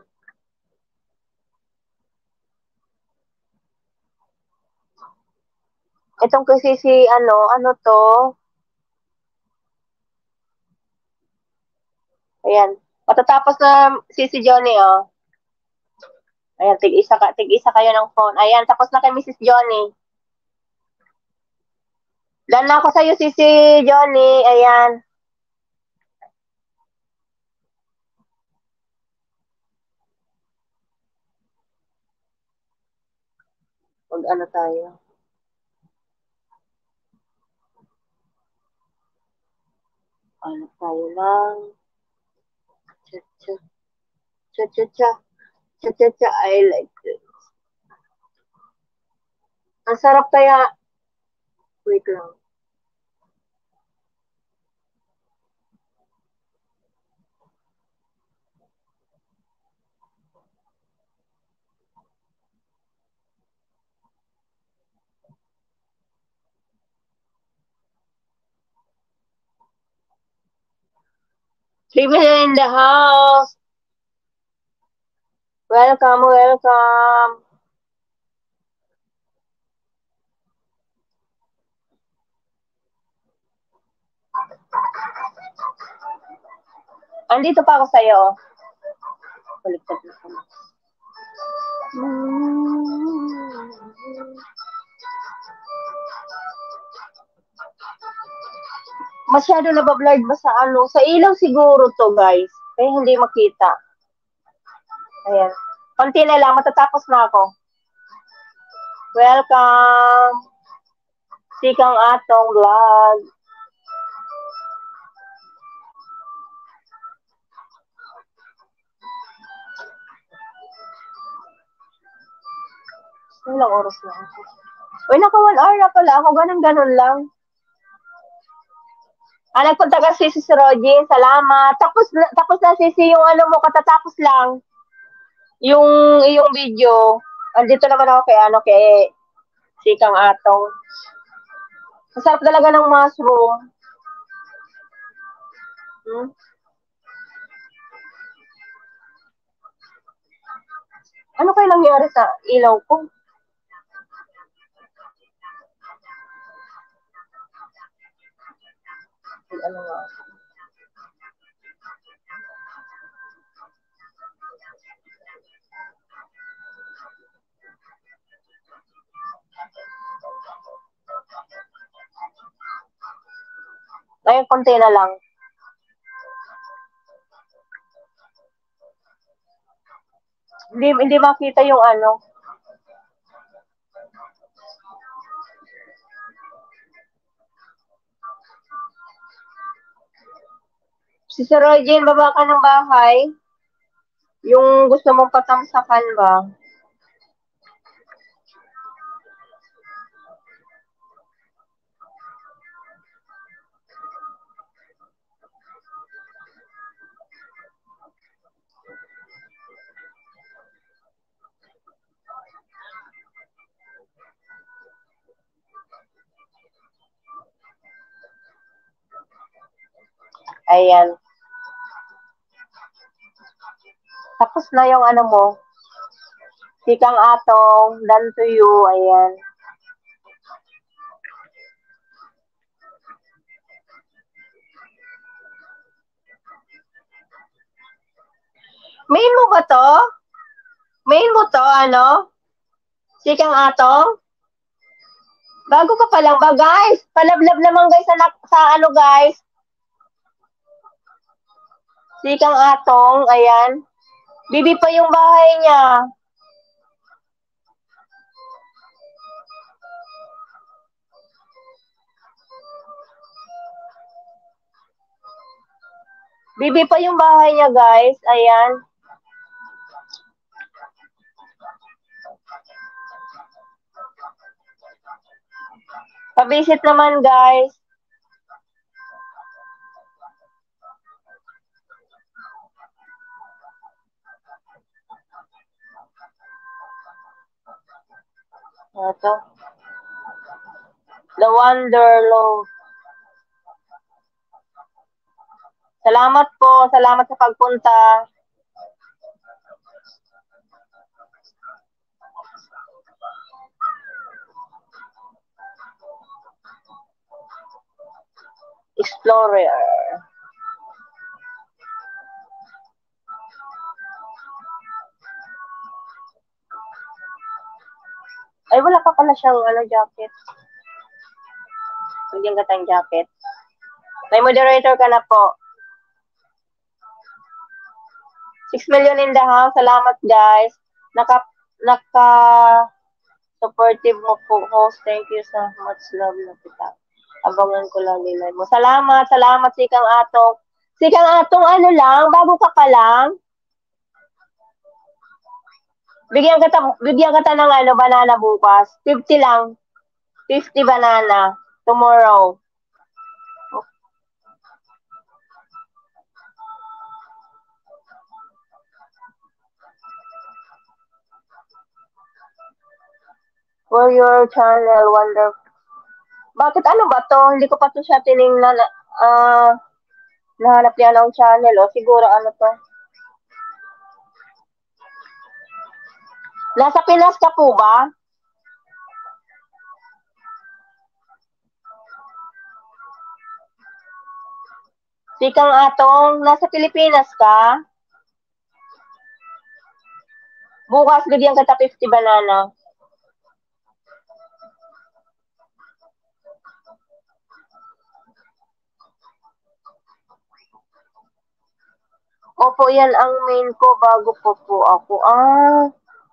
Itong kasi ano to? Ayan. Matatapos na si Johnny, oh. Ayan, tig-isa kayo ng phone. Ayan, tapos na kay Mrs. Johnny. Done na ako sa'yo, si Johnny. Ayan. Mag ano tayo. Ano tayo lang. Cha-cha. Cha-cha-cha. Cha-cha-cha. I like it. Ang sarap kaya. Wait lang. People in the house. Welcome, welcome. Andito pa ako sa'yo. Baliktad na. Masyado nabablurred ba sa ano? Sa ilaw siguro to, guys. Kaya hindi makita. Ayan. Konti na lang, matatapos na ako. Welcome! Sikang Atong Vlog. Ilang oras na ako? Uy, naka 1 hour na pala ako. Ganun lang. Nagpunta kasi si Rogie. Salamat. Tapos na sisi yung ano mo, katatapos lang. Yung iyong video. Andito naman ako kay Sikang Atong. Masarap talaga ng mushroom. Ano kaya nangyari sa ilaw ko? Ano nga? Ngayon, konti na lang. Hindi makita yung ano. Si Sir Roger, baba ka ng bahay. Yung gusto mong patamsakan ba? Ayan. Tapos na yung ano mo. Sikang Atong, done to you. Ayan. Main mo ba to? Main mo to, ano? Sikang Atong? Bago ka pa lang ba, guys? Palablab naman, guys, sa ano, guys? Sikang Atong, ayan. Bibi pa yung bahay niya. Bibi pa yung bahay niya, guys. Ayan. Pa-visit naman, guys. Ito. The Wanderlove. Salamat po. Salamat sa pagpunta. Explorer. Ay, wala pa pala siyang jacket. Bigyan ka tayong jacket. May moderator ka na po. 6 million in the house. Salamat, guys. Supportive mo po, host. Thank you so much. Love na kita. Abangan ko lagi live mo. Salamat, Sikang Atong. Sikang Atong, ano lang, bago ka pa lang. Bigyan kita ng banana bukas. 50 lang. 50 banana. Tomorrow. For your channel, wonderful. Bakit ano ba to? Hindi ko pa to siya tinignan. Nahanap niya ng channel. Siguro ano to. Nasa Pinas ka po ba? Sikang Atong, nasa Pilipinas ka? Bukas, bigyan kita 50 banana. Opo, yan ang main ko bago po ako.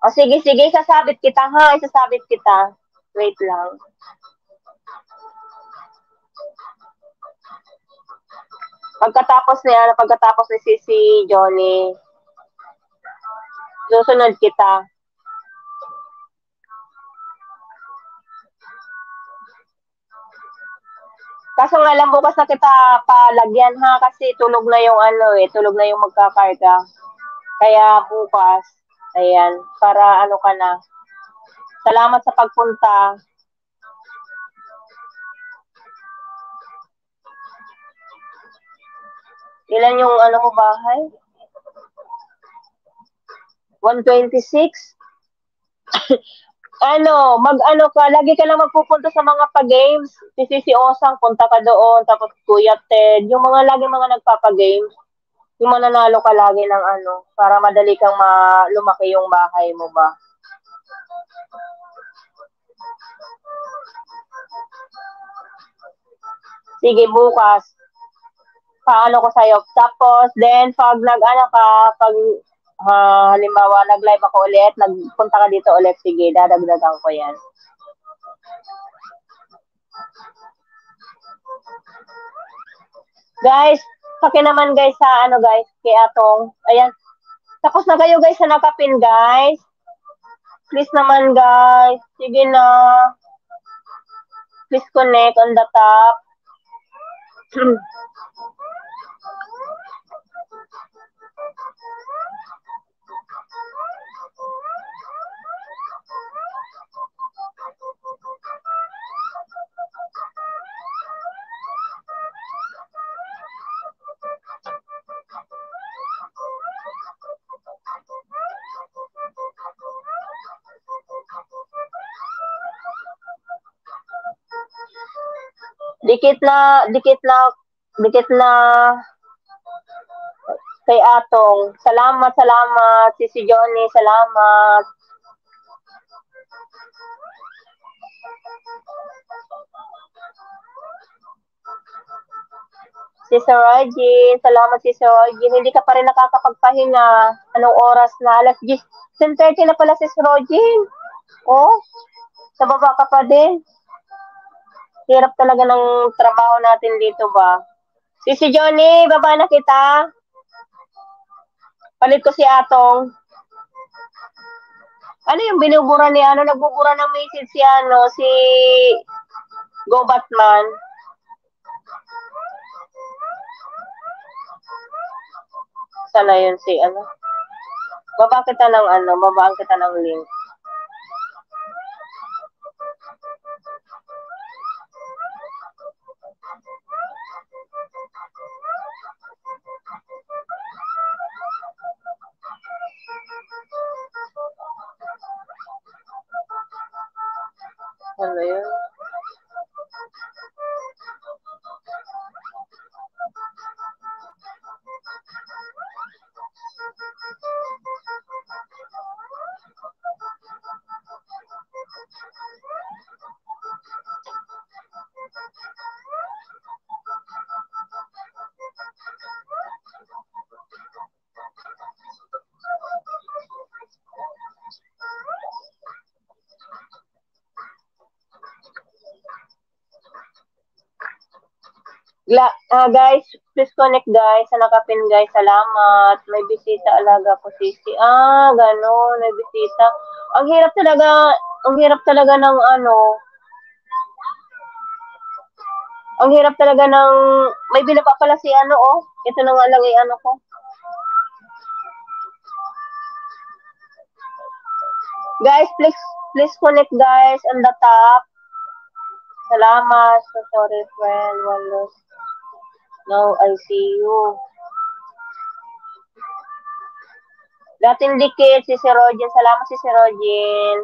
O, sige, sige, isasabit kita ha. Isasabit kita. Wait lang. Pagkatapos ni si Johnny, susunod kita. Kaso nga lang bukas na kita palagyan ha kasi tulog na yung tulog na yung magkakarga. Kaya bukas, ayan, para ano ka na. Salamat sa pagpunta. Ilan yung mo bahay? 126? mag-ano ka, lagi ka lang magpupunta sa mga pa-games. Si Osang, punta ka doon, tapos Kuya Ted, yung mga lagi mga nagpapa-games, yung mananalo ka lagi ng para madali kang lumaki yung bahay mo ba. Sige, bukas. Paano ko sa'yo. Tapos, then, pag halimbawa, nag-live ako ulit, nagpunta ka dito ulit, sige, dadagdagan ko yan. Guys, naman guys sa guys, kay Atong. Ayan. Tapos na kayo guys sa nakapin guys. Please naman guys. Sige na. Please connect on the top. Dikit na kay Atong. Salamat. Si Johnny, salamat. Si Sir Regine, salamat si Sir Regine. Hindi ka pa rin nakakapagpahinga. Anong oras na? Alas 10:30 na pala si Sir Regine. Oh, sa baba ka pa din. Hirap talaga ng trabaho natin dito ba? Si Johnny, baba na kita. Palit ko si Atong. Ano yung binubura ni nagbubura ng message si Go Batman. Sana yun si babaan kita ng link. Ano yun? Guys, please connect guys. Sa nakapin guys, salamat. May bisita alaga ko sisi. Ganon, may bisita. Ang hirap talaga ng ang hirap talaga ng may binaba pala si ito na nga lang ko. Guys, please connect guys on the top. Salamat. So sorry friend, walos. Now I see you. Dating dikit si Rogin. Salamat si Rogin.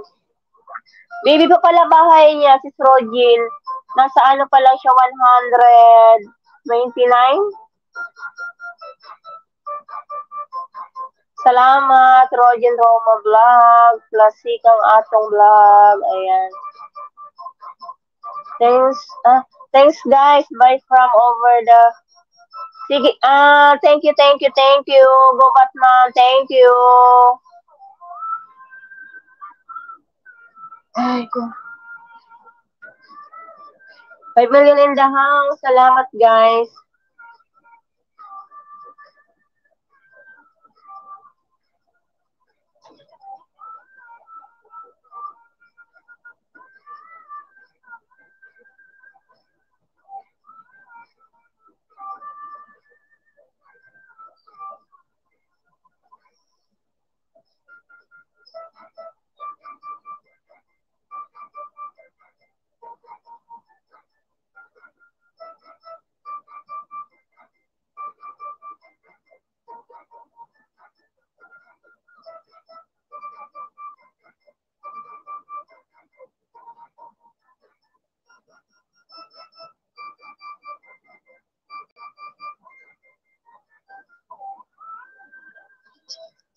Baby pa pala bahay niya si Rogin. Nasa pa lang siya 129. Salamat, Rogen Roma Vlog, plus Sikang Atong Vlog. Ayan. Thanks guys. Bye from over the... Sige, thank you. Go Batman, thank you. Ay, ko. 5 million in the house. Salamat, guys.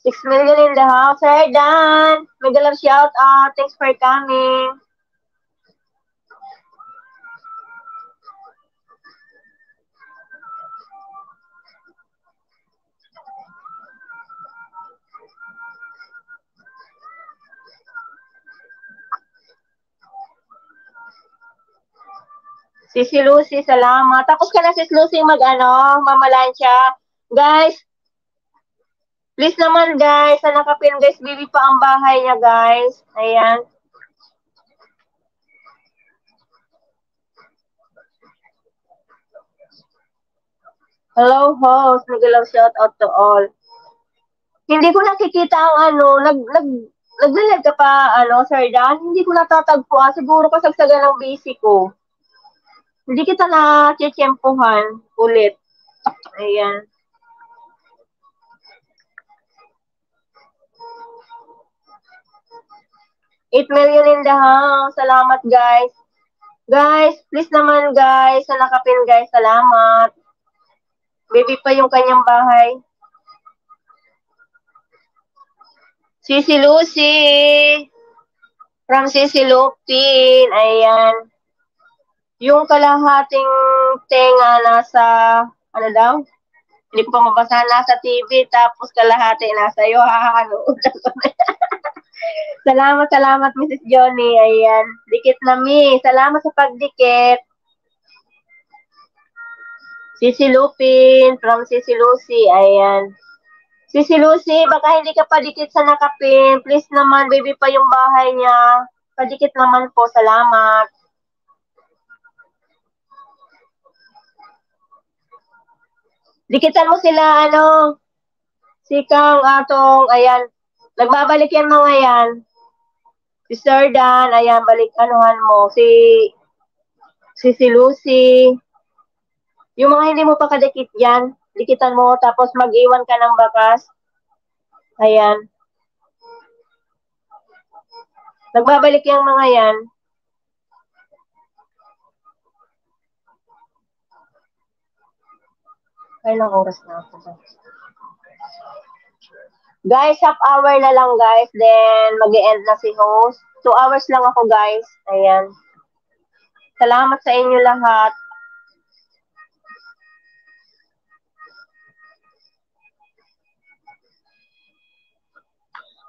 $6 million in the house. Sir Dan, mega love shout out. Thanks for coming. Si Lucy, salamat. Tapos ka na si Lucy mamalansya. Guys, please naman guys, sa nakapin guys, baby pa ang bahay niya guys. Ayan. Hello host, nag-love shout out to all. Hindi ko nakikita ang naglalag ka pa, Sir Dan? Hindi ko natatagpuan. Siguro kasagsagan ng busy ko. Hindi kita na chechempuhan ulit. Ayan. $8 million in the house. Salamat, guys. Guys, please naman, guys. Sa nakapin, guys. Salamat. Baby pa yung kanyang bahay. Sisi Lucy. From Sisi Lupin. Ayan. Yung kalahating tenga nasa, ano daw? Hindi ko pa mabasa, nasa TV, tapos kalahati nasa iyo. Salamat, Mrs. Johnny. Ayan. Dikit na, mi. Salamat sa pagdikit. Sisi Lupin, from Sisi Lucy. Ayan. Sisi Lucy, baka hindi ka padikit sa nakapin. Please naman, baby pa yung bahay niya. Padikit naman po. Salamat. Dikitan mo sila, Sikang Atong, ayan. Nagbabalik yan mga yan. Si Sir Dan, ayan, balik, mo. Si Lucy. Yung mga hindi mo pa kadikit yan, dikitan mo, tapos mag-iwan ka ng bakas. Ayan. Nagbabalik yung mga yan. Kailang oras na ako ba? Guys, half hour na lang guys. Then, mag-e-end na si host. 2 hours lang ako guys. Ayan. Salamat sa inyo lahat.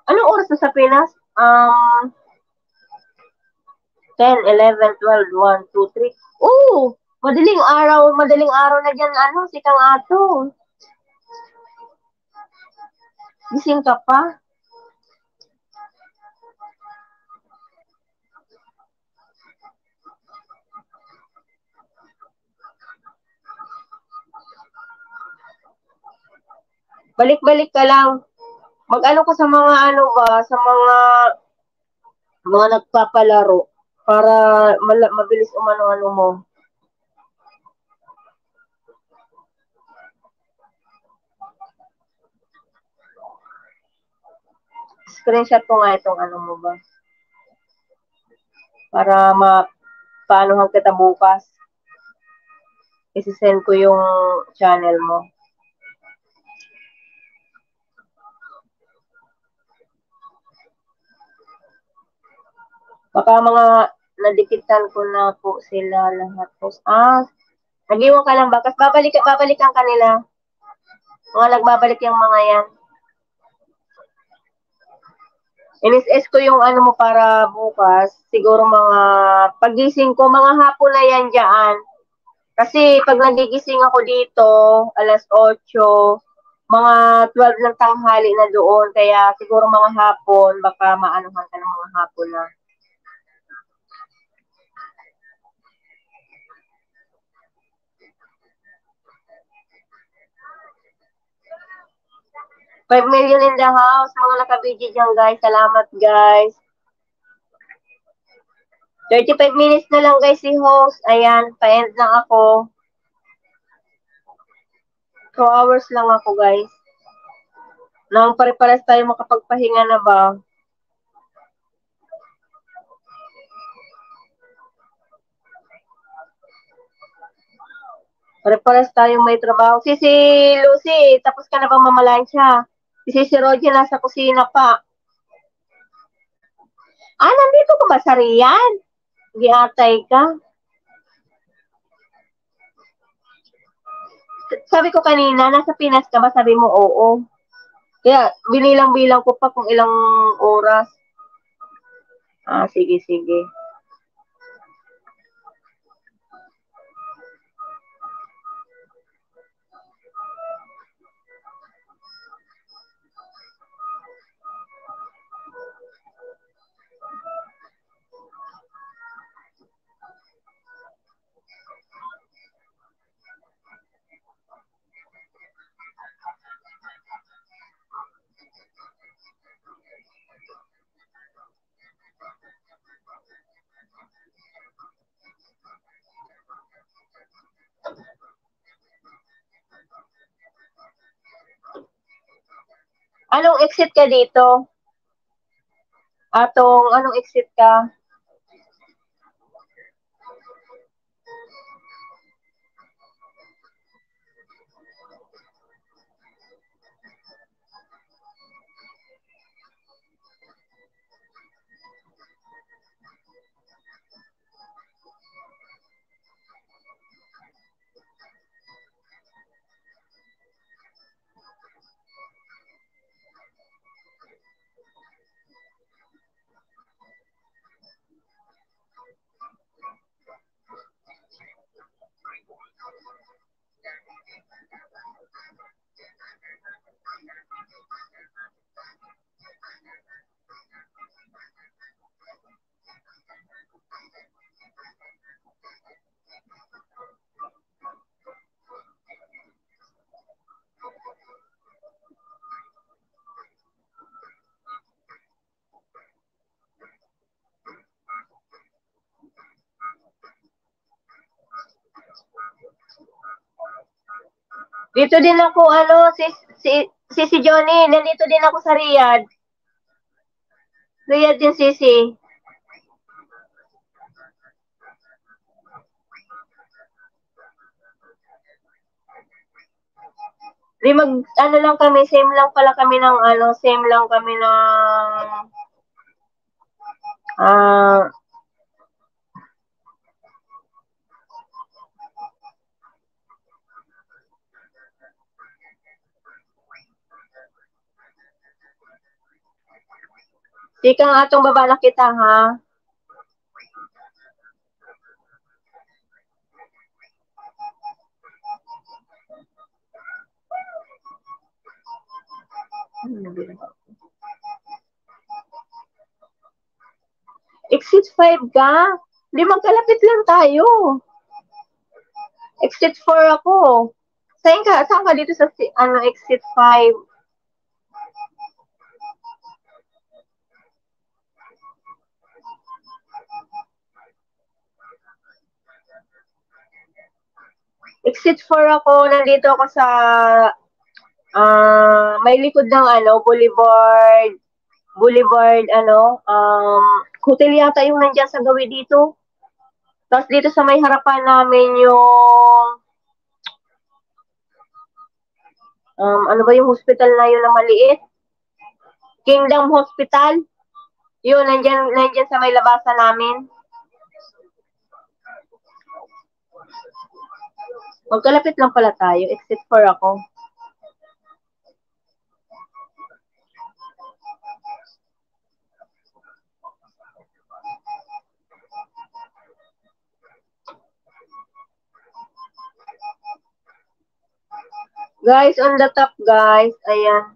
Anong oras na sa Pinas? 10, 11, 12, 1, 2, 3. Oh! Madaling araw na dyan, Sikang Atong. Gising ka pa? Balik-balik ka lang. Mag-ano ka sa mga sa mga nagpapalaro para mabilis umano mo. Screenshot ko nga itong mo ba. Para paanohan kita bukas. Isi-send ko yung channel mo. Baka mga nadikitan ko na po sila lahat po. Nag-iwan ka lang ba? Kasi babalikan kanila. Mga nagbabalik yung mga yan. NSS ko yung ano mo para bukas. Siguro mga pagising ko, mga hapon na yan dyan. Kasi pag nagigising ako dito, alas 8, mga 12 ng tanghali na doon. Kaya siguro mga hapon, baka maanuhan ka ng mga hapon na. $5 million in the house. Mga nakabidyo dyan, guys. Salamat, guys. 35 minutes na lang, guys, si host. Ayan, pa-end na ako. 2 hours lang ako, guys. Nang pare-pares tayo makapagpahinga na ba? Pare-pares tayong may trabaho. Si Lucy, tapos ka na bang mamalansya? Si Roger nasa kusina pa. Nandito ka ba sa Riyadh? Giatay ka? Sabi ko kanina, nasa Pinas ka ba? Sabi mo, oo. Kaya, binilang-bilang ko pa kung ilang oras. Sige, sige. Anong exit ka dito? Anong exit ka? Dito din ako, si Johnny, nandito din ako sa Riyadh. Riyadh din, Sisi. Lang kami, same lang pala kami ng, same lang kami ng, di ka nga atong babala kita, ha? Exit 5 ka? Di magkalapit lang tayo. Exit 4 ako. Saan ka dito sa exit 5? Exit 4 ako. Nandito ako sa may likod ng Boulevard, hotel yata yung nandiyan sa gawi dito. Tapos dito sa may harapan namin yung ano ba yung hospital na yun na maliit? Kingdom Hospital. Yun, nandyan sa may labasan namin. Magkalapit lang pala tayo, except for ako. Guys, on the top, guys. Ayan.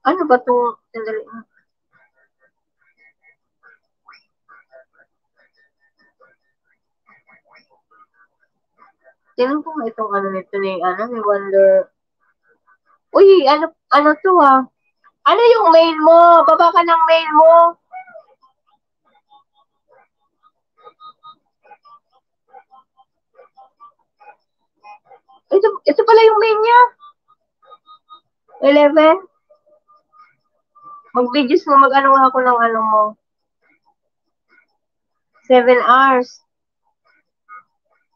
Ano ba itong... Tingnan ko nga itong ano nito ni, ni Wonder. Uy, ano to Ano yung mail mo? Baba ka ng mail mo. Ito pala yung mail niya. 11. Mag-videos mo, mag-ano ako ng ano mo. 7 hours.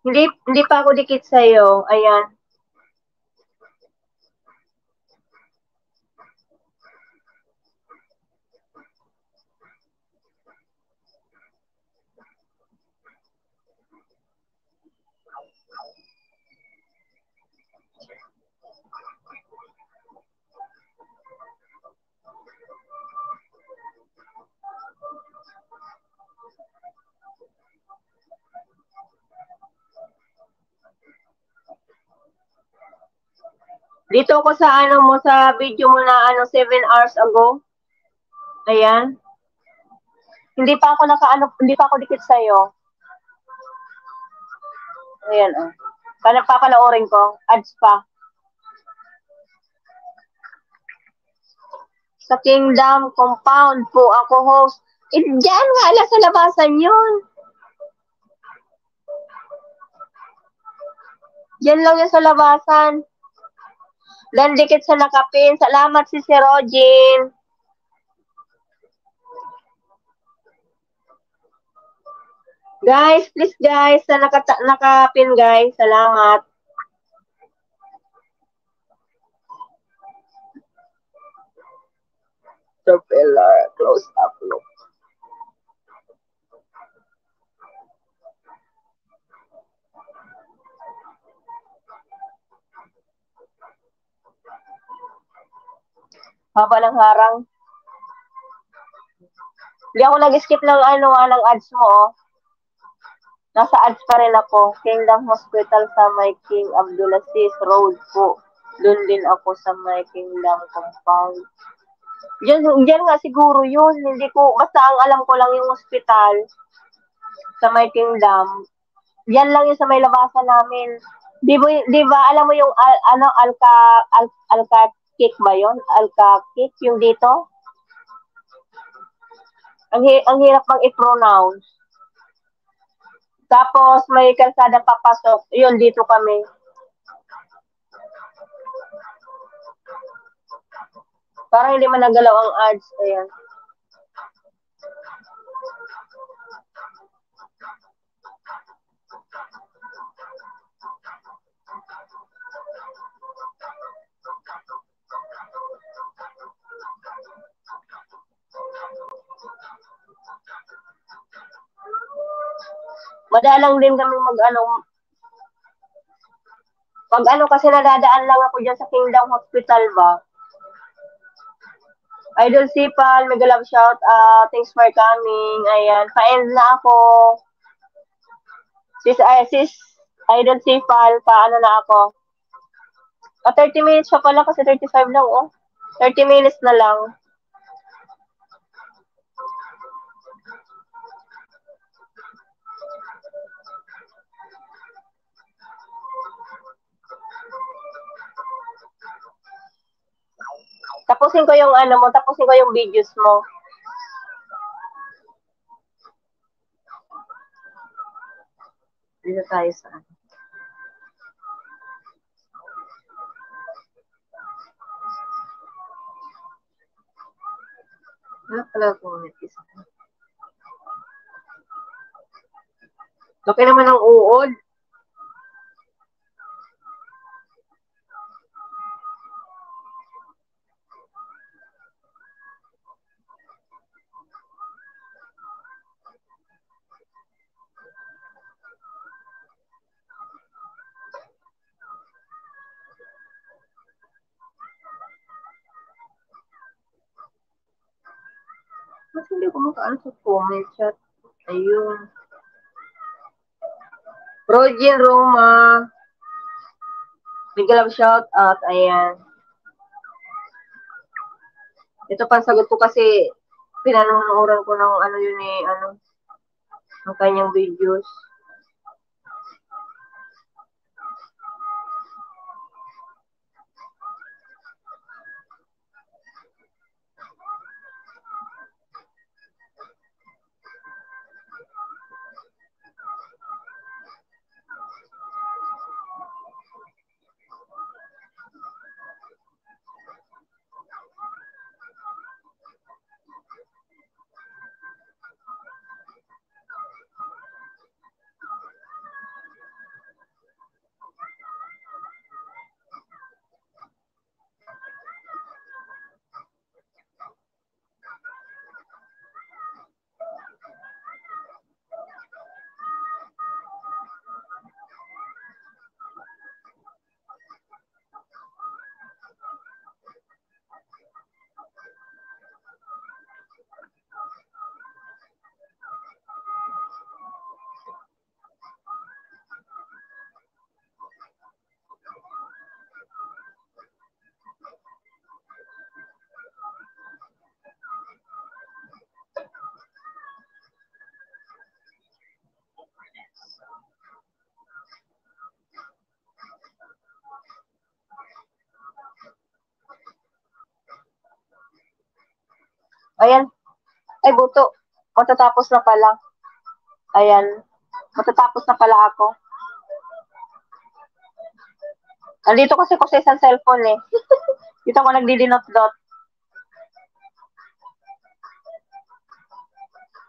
Hindi pa ako dikit sa'yo. Ayan. Dito ako sa ano mo, sa video mo na 7 hours ago. Ayan. Hindi pa ako dikit sa'yo. Ayan, papanoorin ko. Ads pa. Sa Kingdom Compound po ako host. Diyan nga sa labasan yun. Diyan lang yun sa labasan. Dikit sa nakapin. Salamat si Rogin. Guys, please guys, sa nakapin guys. Salamat. Propeller, close up look. Haba ng harang. Hindi ako nag-skip ng ng ads mo, Nasa ads pa rin ako. Kingdom Hospital sa may King Abdulaziz Road po. Doon din ako sa may Kingdom Compound. Diyan nga siguro yun. Hindi ko, basta ang alam ko lang yung hospital sa may Kingdom. Yan lang yung sa may labasan namin. Di ba alam mo yung Alka cake ba yun? Alka cake yung dito? Ang hirap pang i-pronounce. Tapos may kalsada papasok. Yun, dito kami. Parang hindi man nagalaw ang ads. Ayan. Madalang din kami kasi nadadaan lang ako dyan sa Kingdom Hospital ba. Idol Sipal, mega love shout out. Thanks for coming. Ayan, pa-end na ako. Sis Idol Sipal, paano na ako? 30 minutes pa pala kasi 35 lang 30 minutes na lang. Tapusin ko yung tapusin ko yung videos mo. Dito tayo sa ano pala kung isa. Okay naman ang uod. Ba't hindi ko makaano sa comment chat? Ayun. Rogin Roma. Big love shout out. Ayan. Ito pansagot ko kasi pinanonood ko ng ano yun eh, ano, ng kanyang videos. Ayan. Ay, buto. Matatapos na pala. Ayan. Matatapos na pala ako. Andito kasi ko sa isang cellphone eh. Dito ko nagdidinot-dot.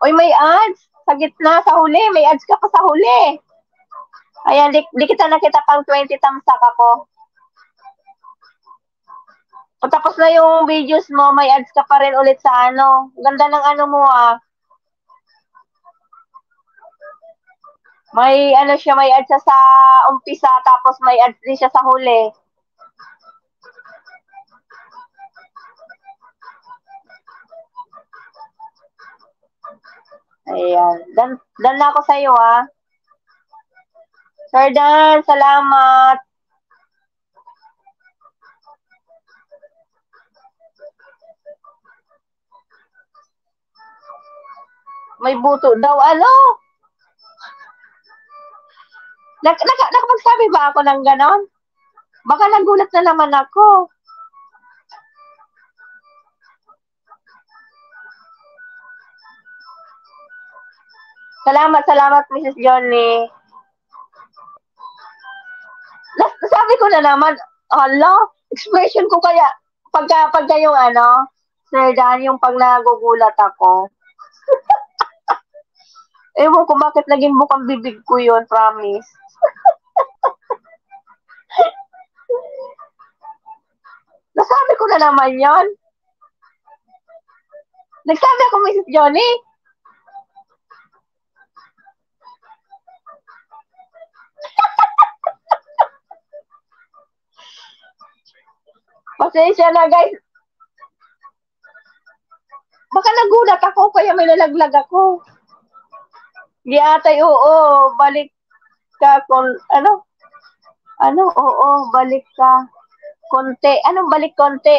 Uy, may ads. Sa gitna, sa huli. May ads ka pa sa huli. Ayan, di kita nakita pang 20 tamsak ako. Kung tapos na yung videos mo, may ads ka pa rin ulit sa ano. Ganda ng ano mo ah. May ano siya, may ads siya sa umpisa, tapos may ads din siya sa huli. Ayan. Dan na ako sa'yo ah. Sir Dan, salamat. May buto daw. Ano? Nakapagsabi ba ako ng ganon? Baka nagulat na naman ako. Salamat, Mrs. Johnny. Sabi ko na naman, hala, expression ko kaya, pagka yung ano, Sir Dan, yung pag nagugulat ako. Ewan ko bakit naging bukang bibig ko yun, promise. Nasabi ko na naman yon. Nagsabi ako, Mrs. Johnny. Pasensya na, guys. Baka nagulat ako, kaya may nalaglag ako. Di atay, oo, balik ka, oo, balik ka. Konti. Anong balik konti?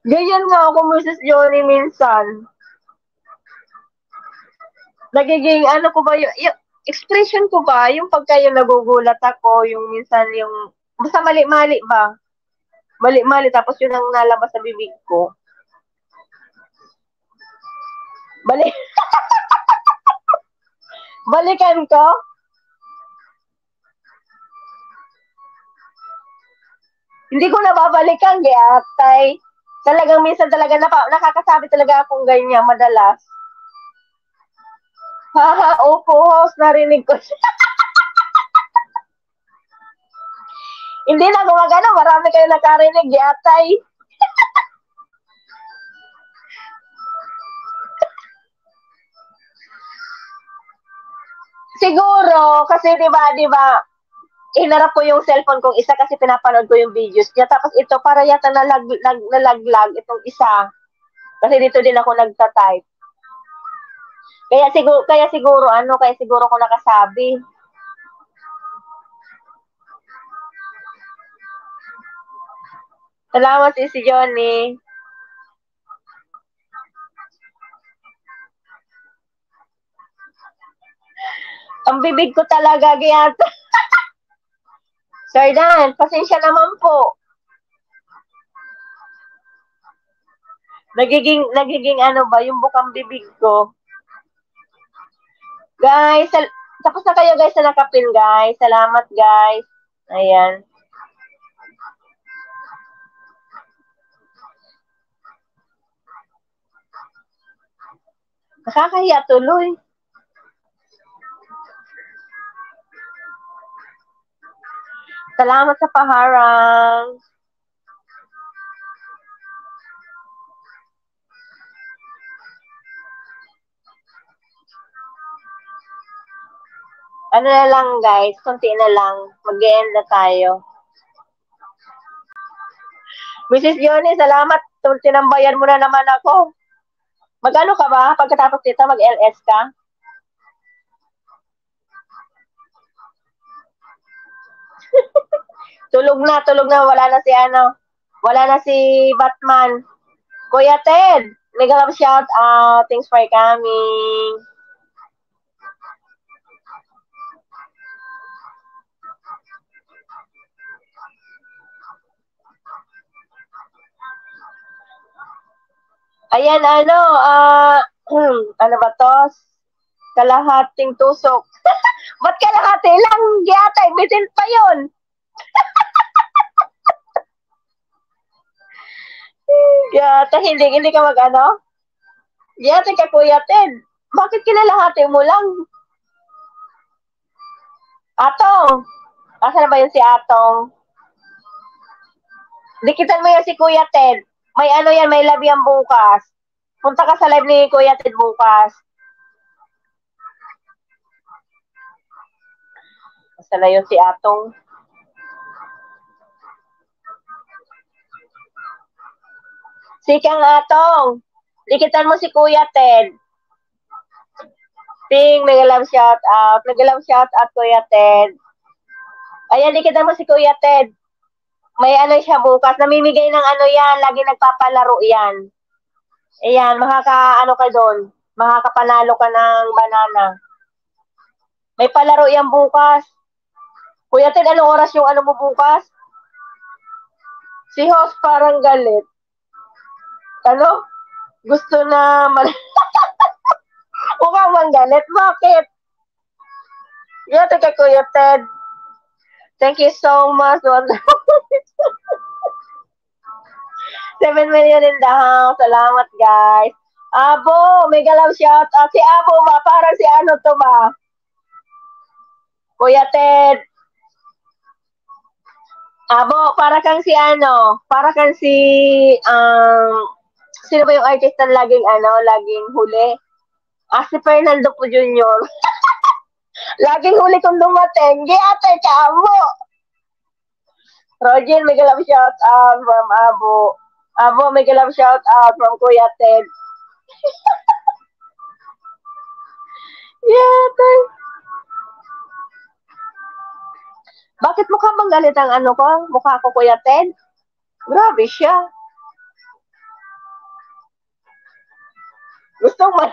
Ganyan nga ako, Mrs. Johnny, minsan. Nagiging, ano ko ba, yung expression ko ba, yung pagka yung nagugulat ako, yung minsan yung, basta mali-mali ba? Mali-mali, tapos yun ang nalabas sa bibig ko. Balikan ko? Hindi ko nababalikan, Giatay. Talagang minsan talaga nakakasabi talaga akong ganyan madalas. Haha, opo, host, narinig ko siya. Hindi na gumagana, marami kayo nakarinig, Giatay. Siguro, kasi di ba, hinarap ko yung cellphone kong isa kasi pinapanood ko yung videos niya. Tapos ito, para yata nalaglag itong isa. Kasi dito din ako nagta-type. Kaya siguro ko nakasabi. Salamat si Johnny. Ang bibig ko talaga, gayat. Sir Dan, pasensya naman po. Nagiging ano ba, yung bukang bibig ko. Guys, tapos na kayo guys sa nakapin guys. Salamat guys. Ayan. Nakakahiya tuloy. Salamat sa paharang. Ano na lang guys, konti na lang. Mag-end na tayo. Mrs. Yoni, salamat. Tinambayan mo na naman ako. Mag-ano ka ba? Pagkatapos dito, mag-LS ka? tulog na. Wala na si Batman. Kuya Ted, mega love shout out. Thanks for coming. Ayan, ano ba to? Kalahating tusok. Ba't kalahati lang? Yata, bitin pa yun. Yata, hindi ka mag-ano? Yata ka, Kuya Ted. Bakit kilalahati mo lang? Atong. Asa na ba yun si Atong? Dikitan mo yan si Kuya Ted. May ano yan, may live yan bukas. Punta ka sa live ni Kuya Ted bukas. Asa na yun si Atong? Sikang Atong. Dikitan mo si Kuya Ted. Ting, mega love shout out. Mega love shout out, Kuya Ted. Ayan, dikitan mo si Kuya Ted. May ano siya bukas. Namimigay ng ano yan. Lagi nagpapalaro yan. Ayan, makaka-ano ka doon. Makakapanalo ka ng banana. May palaro yan bukas. Kuya Ted, anong oras yung ano mo bukas? Si host parang galit. Ano? Gusto na mukhang mang galit. Bakit? Yan, taga Kuya Ted. Thank you so much. 7 million in the house. Salamat, guys. Abo, mega love shout out. Si Abo ba? Parang si ano to ba? Kuya Ted. Abo, para kang si ano? Para kang si, sino ba yung artist na laging huli? Si Fernando po Jr. Laging huli kong dumating. Giyate ka, Abo. Roger, mega love shout out from Abo. Abo, mega love shout out from Kuya Ted. Yate. Bakit mukha bang galit ang ano ko? Mukha ko, Kuya Ted? Grabe siya. Gusto mo?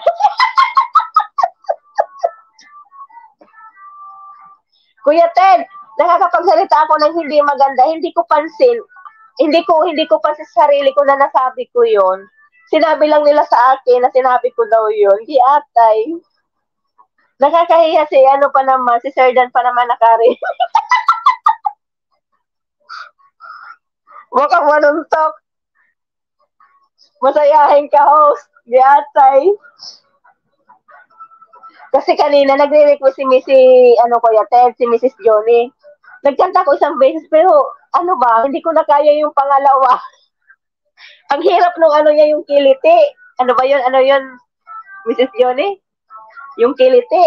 Kuya Ted, nakakapagsalita ako ng hindi maganda. Hindi ko pansin. Hindi ko pansin sa sarili ko na nasabi ko yon. Sinabi lang nila sa akin na sinabi ko daw yun. Di atay. Nakakahiya si ano pa naman, si Sir Dan pa naman nakari. Baka manuntok. Masayahin ka, host. Di atay. Kasi kanina nagre-request si Kuya Ted, si Mrs. Johnny. Nagkanta ko isang beses, pero ano ba, hindi ko na kaya yung pangalawa. Ang hirap nung ano niya, yung kiliti. Ano ba yun? Ano yun, Mrs. Johnny? Yung kiliti.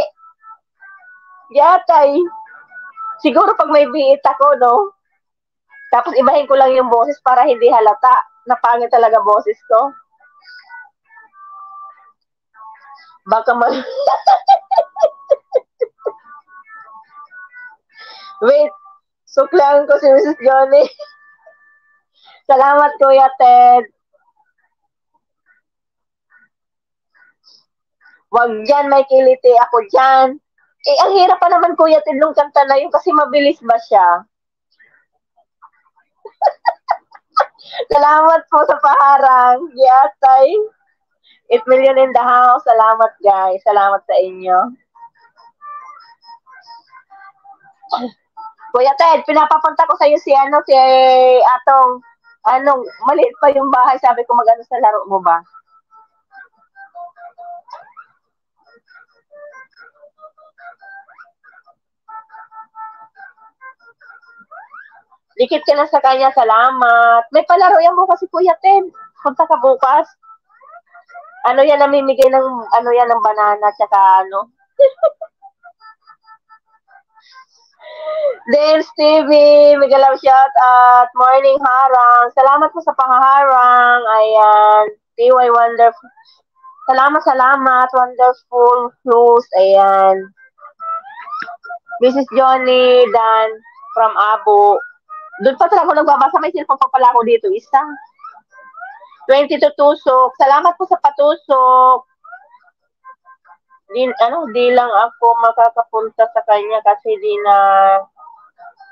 Yatay. Siguro pag may biit ako, no? Tapos ibahin ko lang yung boses para hindi halata. Napangit talaga boses ko. Baka mag... Wait, suklaan ko si Mrs. Johnny. Salamat, Kuya Ted. Wag dyan, may kiliti ako dyan. Eh, ang hirap pa naman, Kuya Ted, nung kanta na yun kasi mabilis ba siya? Salamat po sa paharang. Yes, ay. 8 million in the house. Salamat, guys. Salamat sa inyo. Kuya Ted, pinapapunta ko sa'yo si Atong, maliit pa yung bahay. Sabi ko mag-ano sa laro mo ba? Dikit ka na sa kanya, salamat. May palaro yan mo kasi Kuya Ted. Punta ka bukas. Ano yan, namimigay ng, ng banana, tsaka ano. Dave Stevie, Miguel shout out. Morning harang. Salamat po sa pangharang. Ayan. TY Wonderful. Salamat. Wonderful Flues. Ayan. Mrs. Johnny Dan from Abu. Doon pa talaga ako nagbabasa. May cellphone pa pala ako dito. Isa. 22 tusok. Salamat po sa patusok. Di lang ako makakapunta sa kanya kasi di na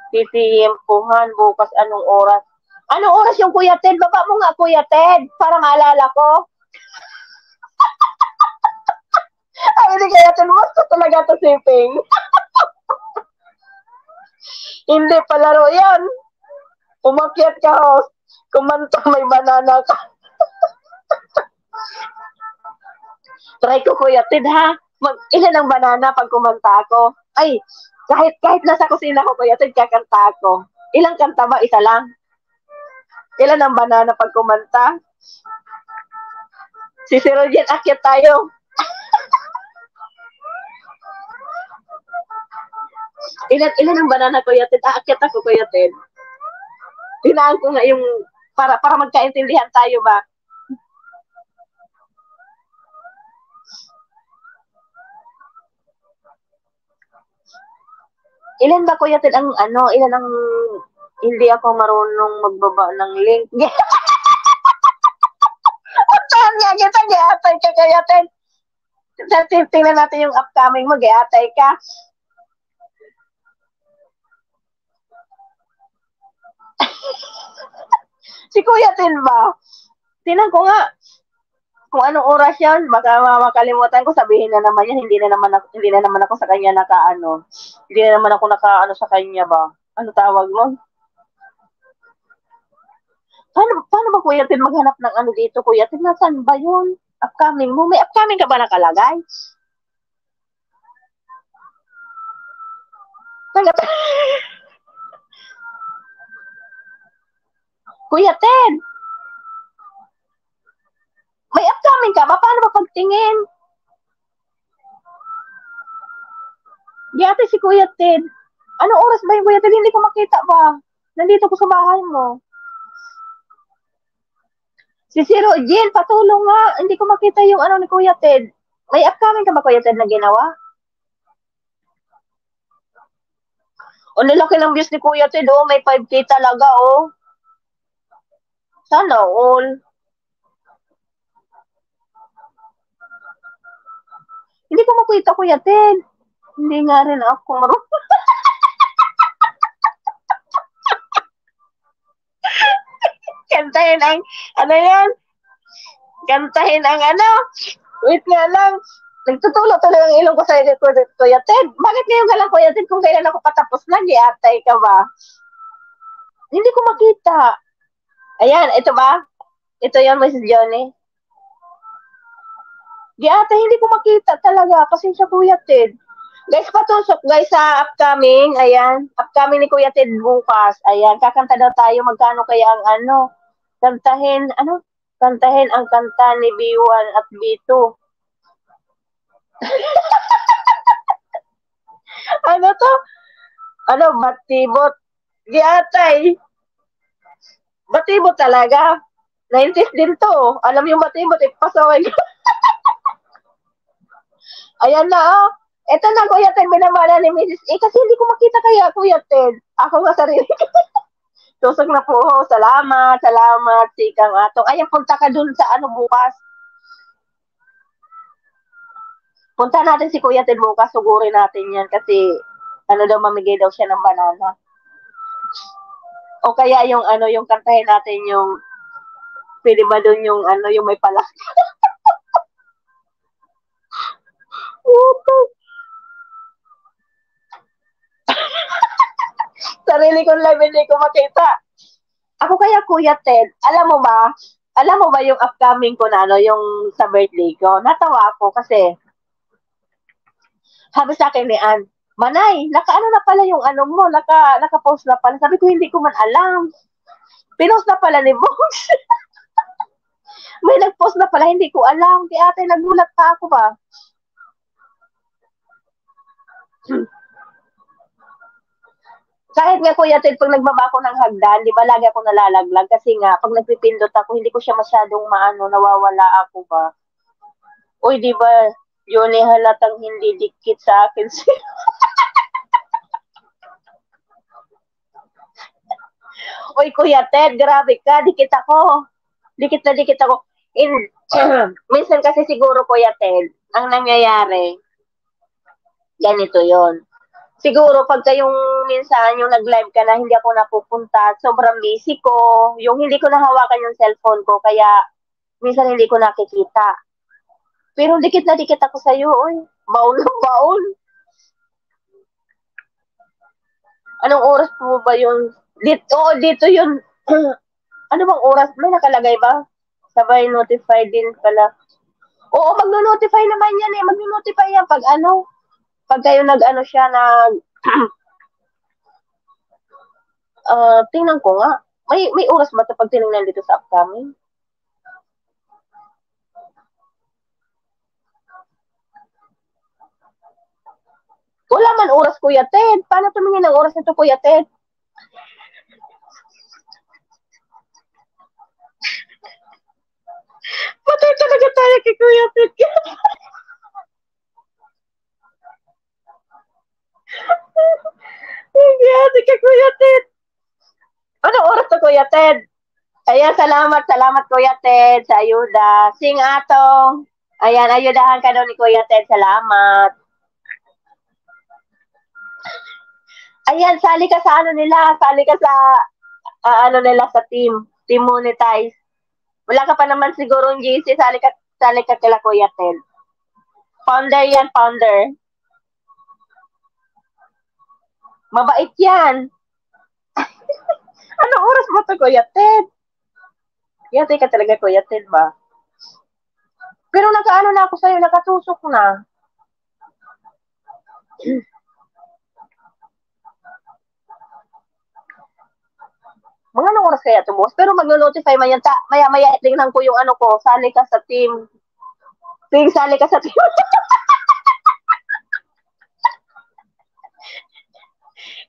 titimpuhan bukas anong oras. Anong oras yung Kuya Ted? Baba mo nga, Kuya Ted, para maalala ko. Ay, hindi Kuya Ted, gusto talaga ito siping. Hindi palaro yan. Umakyat ka, host. Kumanta, may banana ka. Try ko, Kuya Ted, ha? Ilan ang banana pag kumanta ako? Ay, kahit nasa kusina ko, Kuya Ted, kakanta ako. Ilang kanta ba? Isa lang? Ilan ang banana pag kumanta? Si Sir Roger, akyat tayo. Ilan ang banana, Kuya Ted? Aakyat ako, Kuya Ted. Tinaan ko nga yung, para magkaintindihan tayo ba? Ilan ba, Kuya Ted, ilan ang hindi ako marunong magbaba ng link? Saan nga kita, giatay ka, Kuya Ted. Tingnan natin yung upcoming mo, giatay ka. Si Kuya Ted ba? Tinan ko nga, kung anong oras yan, baka makalimutan ko, sabihin na naman yan, hindi na naman ako sa kanya hindi na naman ako sa kanya ba? Ano tawag mo? Paano ba Kuya Ted maghanap ng dito, Kuya Ted? Nasaan ba yun? Upcoming mo? May upcoming ka ba nakalagay? Kuya Ted, may upcoming ka ba? Paano ba pagtingin? Di ate si Kuya Ted. Anong oras ba yung Kuya Ted? Hindi ko makita ba? Nandito ko sa bahay mo. Si Siro Jill, patulong nga. Hindi ko makita yung ni Kuya Ted. May upcoming ka ba Kuya Ted na ginawa? O, nilaki ng views ni Kuya Ted, oh. May 5K talaga, oh. Sana all. Hindi ko makita, Kuya Ted. Hindi nga rin ako marunong. Kantahin ang, yan? Kantahin ang Wait nga lang. Nagtutulo-tuloy ang ilong ko sa Kuya Ted. Bakit ngayon ka lang, Kuya Ted, kung kailan ako patapos na, giatay ka ba? Hindi ko makita. Ayan, ito ba? Ito yan, Mrs. Johnny. Giatay, hindi ko makita talaga. Pasensya, Kuya Ted. Guys, patusok guys sa upcoming. Ayan, upcoming ni Kuya Ted bukas. Ayan, kakanta daw tayo. Magkano kaya ang kantahin ang kanta ni B1 at B2. Ano to? Ano, batibot. Giyatay. Batibot talaga. 90s din to. Alam yung batibot, ipasaway ko. Ayan na, oh. Ito na, Kuya Ted, binabala ni Mrs. A. Kasi hindi ko makita kaya, Kuya Ted. Ako nga sarili. Tusok na po, ho. Salamat, salamat. Sikang atong. Ayan, punta ka dun sa ano bukas. Punta natin si Kuya Ted bukas. Sugurin natin yan kasi ano daw, mamigay daw siya ng banana. O kaya yung ano, yung kantahin natin yung pwede ba dun yung ano, yung may palak. Sarili kong live hindi ko makita. Ako kaya Kuya Ted, alam mo ba yung upcoming ko na ano, yung sa birthday ko? Natawa ako kasi sabi sa akin ni Ann, Manay, naka-ano na pala yung ano mo, naka-post na pala. Sabi ko, hindi ko man alam. Pinost na pala ni Box. May nag-post na pala, hindi ko alam. Kaya ate, nagulat pa ako ba? Kahit nga Kuya Ted, pag nagbaba ako ng hagdan, di ba lagi ako nalalaglag? Kasi nga, pag nagpipindot ako, hindi ko siya masyadong maano, nawawala ako ba? Uy, di ba, yun eh halatang hindi dikit sa akin. Uy, Kuya Ted, grabe ka, dikit ako. Dikit na dikit ako. Minsan kasi siguro, Kuya Ted, ang nangyayari, ganito yon. Siguro pag kayong minsan yung nag-live ka na hindi ako napupunta, sobrang busy ko, yung hindi ko nahawakan yung cellphone ko, kaya minsan hindi ko nakikita. Pero dikit na dikit ako sa iyo, oy. Baon na baon. Anong oras po ba yung dito yun. Ano bang oras? May nakalagay ba? Sabay notify din pala. Oo, magno-notify naman yan eh. Magno-notify yan pag ano, pag kayo nag-ano siya na tingnan ko nga. May oras ba ito pag tinignan dito sa upcoming? Wala man oras, Kuya Ted. Paano tumingin ng oras nito, Kuya Ted? Patay talaga tayo kay Kuya Ted. Hindi kay Kuya Ted. Ano oras to, Kuya Ted? Ayan, salamat Kuya Ted sa ayuda. Sing atong. Ayan, ayudahan ka daw ni Kuya Ted. Salamat. Ayan, sali ka sa ano nila. Sali ka sa ano nila sa team. Team Monetize. Wala ka pa naman siguro yung GC. Sali ka kila Kuya Ted. Founder yan, founder. Mabait yan. Anong oras mo to, Kuya Ted? Yatay ka talaga, Kuya Ted ba? Pero nakaano na ako sa'yo, nakatusok na. Mga anong oras kaya to, boss? Pero mag-notify man yan. Maya-maya, tingnan ko yung ano ko, sali ka sa team. Sali ka sa team.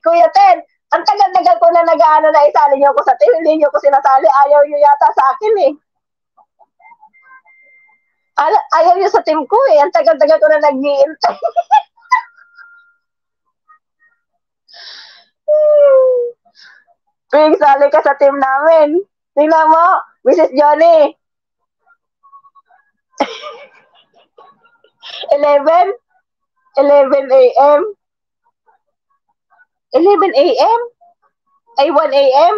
Kuya Ted, ang tagal-tagal ko na nag-ano na isali niyo ko sa team, hindi niyo ko sinasali. Ayaw niyo yata sa akin eh. Ayaw niyo sa team ko eh. Ang tagal-tagal ko na nag-iintay. Pig, sali ka sa team namin. Tingnan mo, Mrs. Johnny. 11? 11 a.m.? 11 a.m.? Ay, 1 a.m.?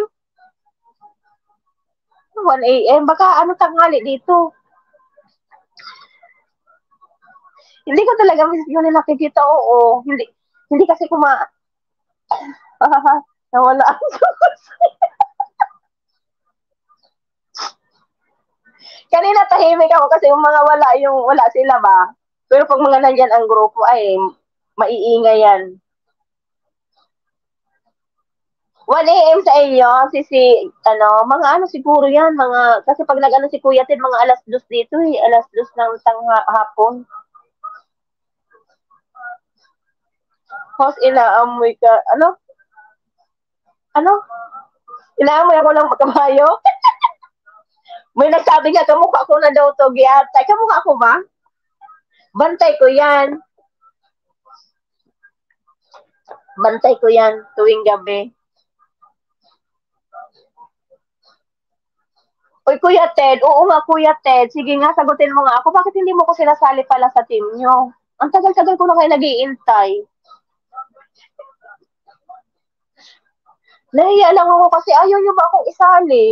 1 a.m.? Baka ano tanghali dito? Hindi ko talaga Mrs. Johnny nakikita, oo. Hindi kasi nawala ang Kanina tahimik ako kasi yung mga wala sila ba? Pero pag mga nandyan ang grupo ay maiingay yan. 1 a.m. sa inyo, mga ano siguro yan, kasi pag nag-ano si Kuya Ted, mga alas 2 dito eh, alas 2 ng hapon. Host, inaamoy ka, ano? Ano? Inaamoy ako ng kabayo? May nagsabi nga, kamukha ko na daw to, Giatay. Kamukha ko ba? Bantay ko yan. Bantay ko yan tuwing gabi. Uy, Kuya Ted. Oo nga, Kuya Ted. Sige nga, sagutin mo nga ako. Bakit hindi mo ko sinasali pala sa team nyo? Ang tagal-tagal ko na kayo nag-iintay. Nahiya lang ako kasi ayaw nyo ba akong isali?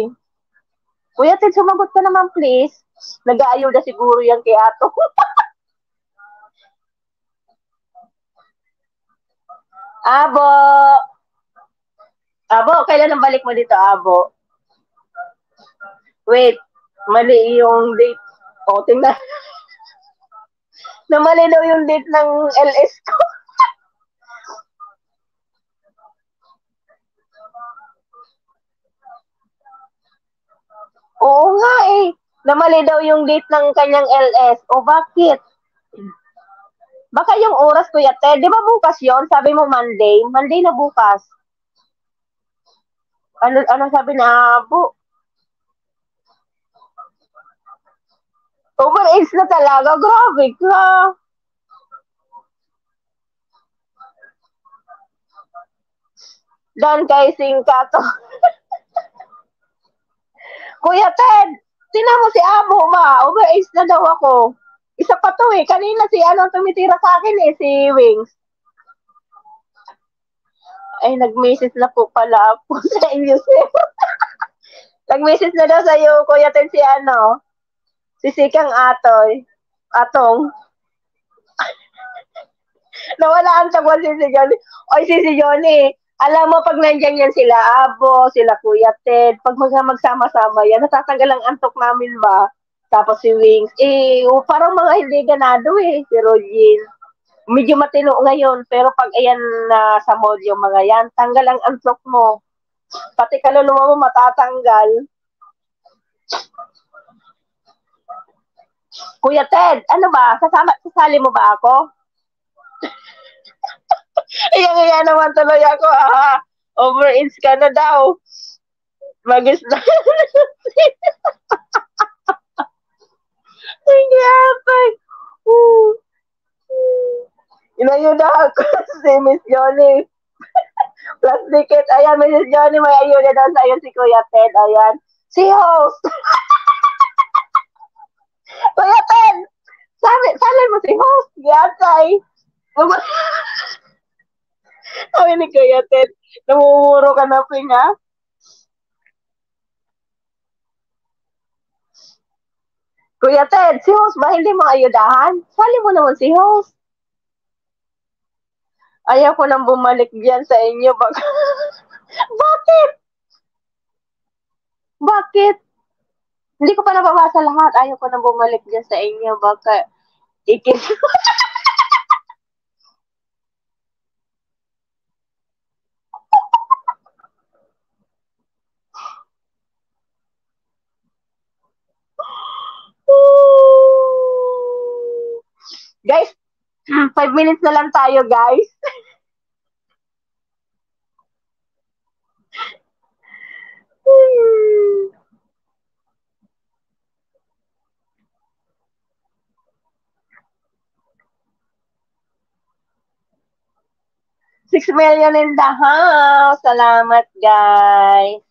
Kuya Ted, sumagot ka naman please. Nag-aayaw na siguro yan kay Ato. Abo! Abo, kailan ang balik mo dito, Abo? Wait, mali yung date. O, tingnan. Namali daw yung date ng LS ko. Oo nga eh. Namali daw yung date ng kanyang LS. O bakit? Baka yung oras, Kuya Ted. Di ba bukas yon? Sabi mo Monday. Monday na bukas. Ano sabi na Abo? Overage na talaga. Grabe ka. Dan kay Singkato. Kuya Ted, tinan mo si Abo ma. Overage na daw ako. Isa pa to eh. Kanina si tumitira sa akin eh. Si Wings. Ay, nag-message na po pala ako sa inyo, sir. Nag-message na daw sa iyo, Kuya Ted, si Sikang Atoy. Atong. Nawala ang tagwan si Johnny. Oy, si Johnny. Alam mo, pag nandiyan yan sila Abo, sila Kuya Ted, pag magsama-sama yan, natatanggal ang antok namin ba? Tapos si Wings, parang mga hindi ganado eh, si Rogin. Medyo matino ngayon, pero pag ayan na sa mode yung mga yan, tanggal ang antok mo. Pati kaluluwa mo matatanggal. Kuya Ted, ano ba? Sasali mo ba ako? Iyang-iya naman tuloy ako, Over-age ka na daw. Magis na. Sige, apay. Inayuda ako si Miss Johnny. Plus ticket. Ayan, Mrs. Johnny, may ayuda daw sa iyo si Kuya Ted. Ayan. Si host. Kuya Ted, sali mo si host. Yatay. Sabi ni Kuya Ted, namumuro ka na, Pinga. Kuya Ted, si host ba hindi mo ayudahan? Sali mo naman si host. Ayaw ko nang bumalik diyan sa inyo. Bakit? Bakit? Hindi ko pa nababasa lahat. Ayaw ko nang bumalik diyan sa inyo. Baka ikin... Guys, 5 minutes na lang tayo, guys. $6 million in the house. Salamat, guys.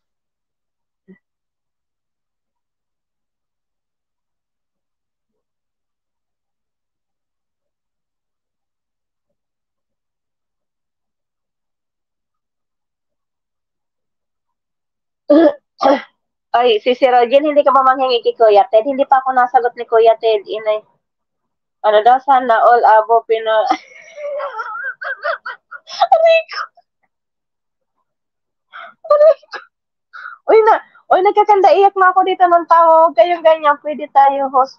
Ay, si Rogen, hindi ka pa manghingi kay Kuya Ted. Hindi pa ako nasagot ni Kuya Ted. Inay. Ano daw, sana all abo pina... Rico. Rico. Uy, nagkakanda iyak na ako dito ng tao. Kayong ganyan, pwede tayo host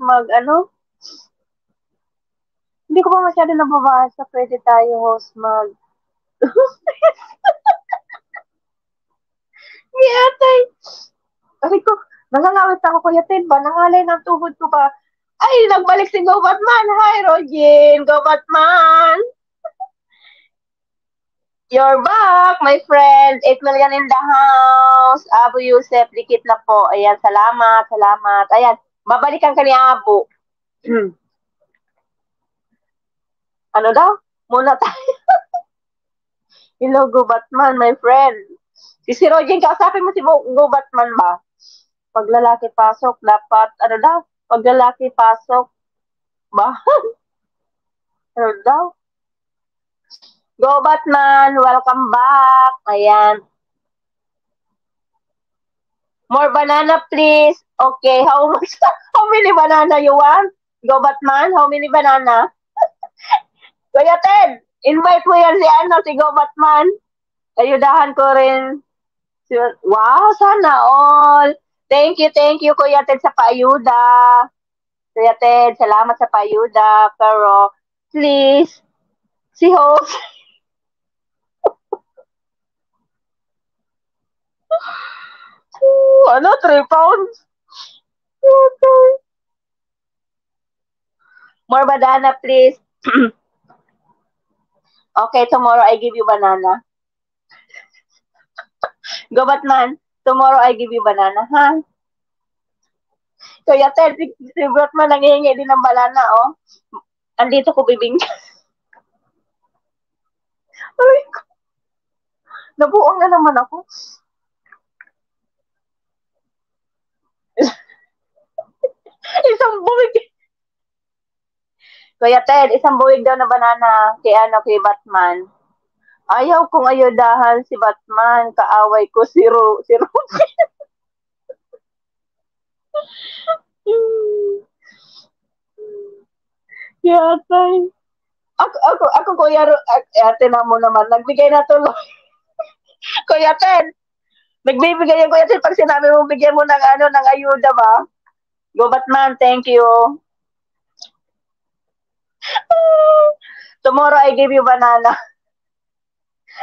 Hindi ko pa masyado nababasa. Pwede tayo host Yatay. Rico, nangangawit ako, Kuya Ted ba? Nangalay ng tuhod ko ba? Ay, nagbalik si Go Batman. Hi, Rogin. Go Batman. You're back, my friend. 8 million in the house. Abu Yusef, dikit na po. Ayan, salamat, salamat. Ayan, babalikan ka ni Abu. Ano daw? Muna tayo. Hello, Go Batman, my friend. Si Roger, kausapin mo si Go Batman ba? Pag lalaki pasok, dapat, ano daw? Pag lalaki pasok, ba? Ano daw? Go Batman, welcome back. Ayan. More banana, please. Okay, how much? How many banana you want? Go Batman, how many banana? Kuya Ted, invite mo yan si ano, si Go Batman. Ayudahan ko rin. Wow, sana all. Thank you, Kuya Ted, sa paayuda. Kuya Ted, salamat sa paayuda. Pero, please, si host. Ano, 3 pounds? Okay. More banana, please. Okay, tomorrow I give you banana. Go Batman, tomorrow I give you banana, ha? Kuya Ted, si Batman nangihingi din ng banana, oh. Andito ko bibing. Ay, nabuang na naman ako. Isang buwig. Kuya Ted, isang buwig daw na banana kay ano, kay Batman. Ayaw kong ayudahan si Batman. Kaaway ko si Ruby. Yatay. Ako, Kuya ate na mo naman. Nagbigay na tuloy. Kuya Ted, nagbibigay yung Kuya Ted pag sinabi mo, bigyan mo ng ano, ng ayuda ba? Go Batman, thank you. Tomorrow I give you banana.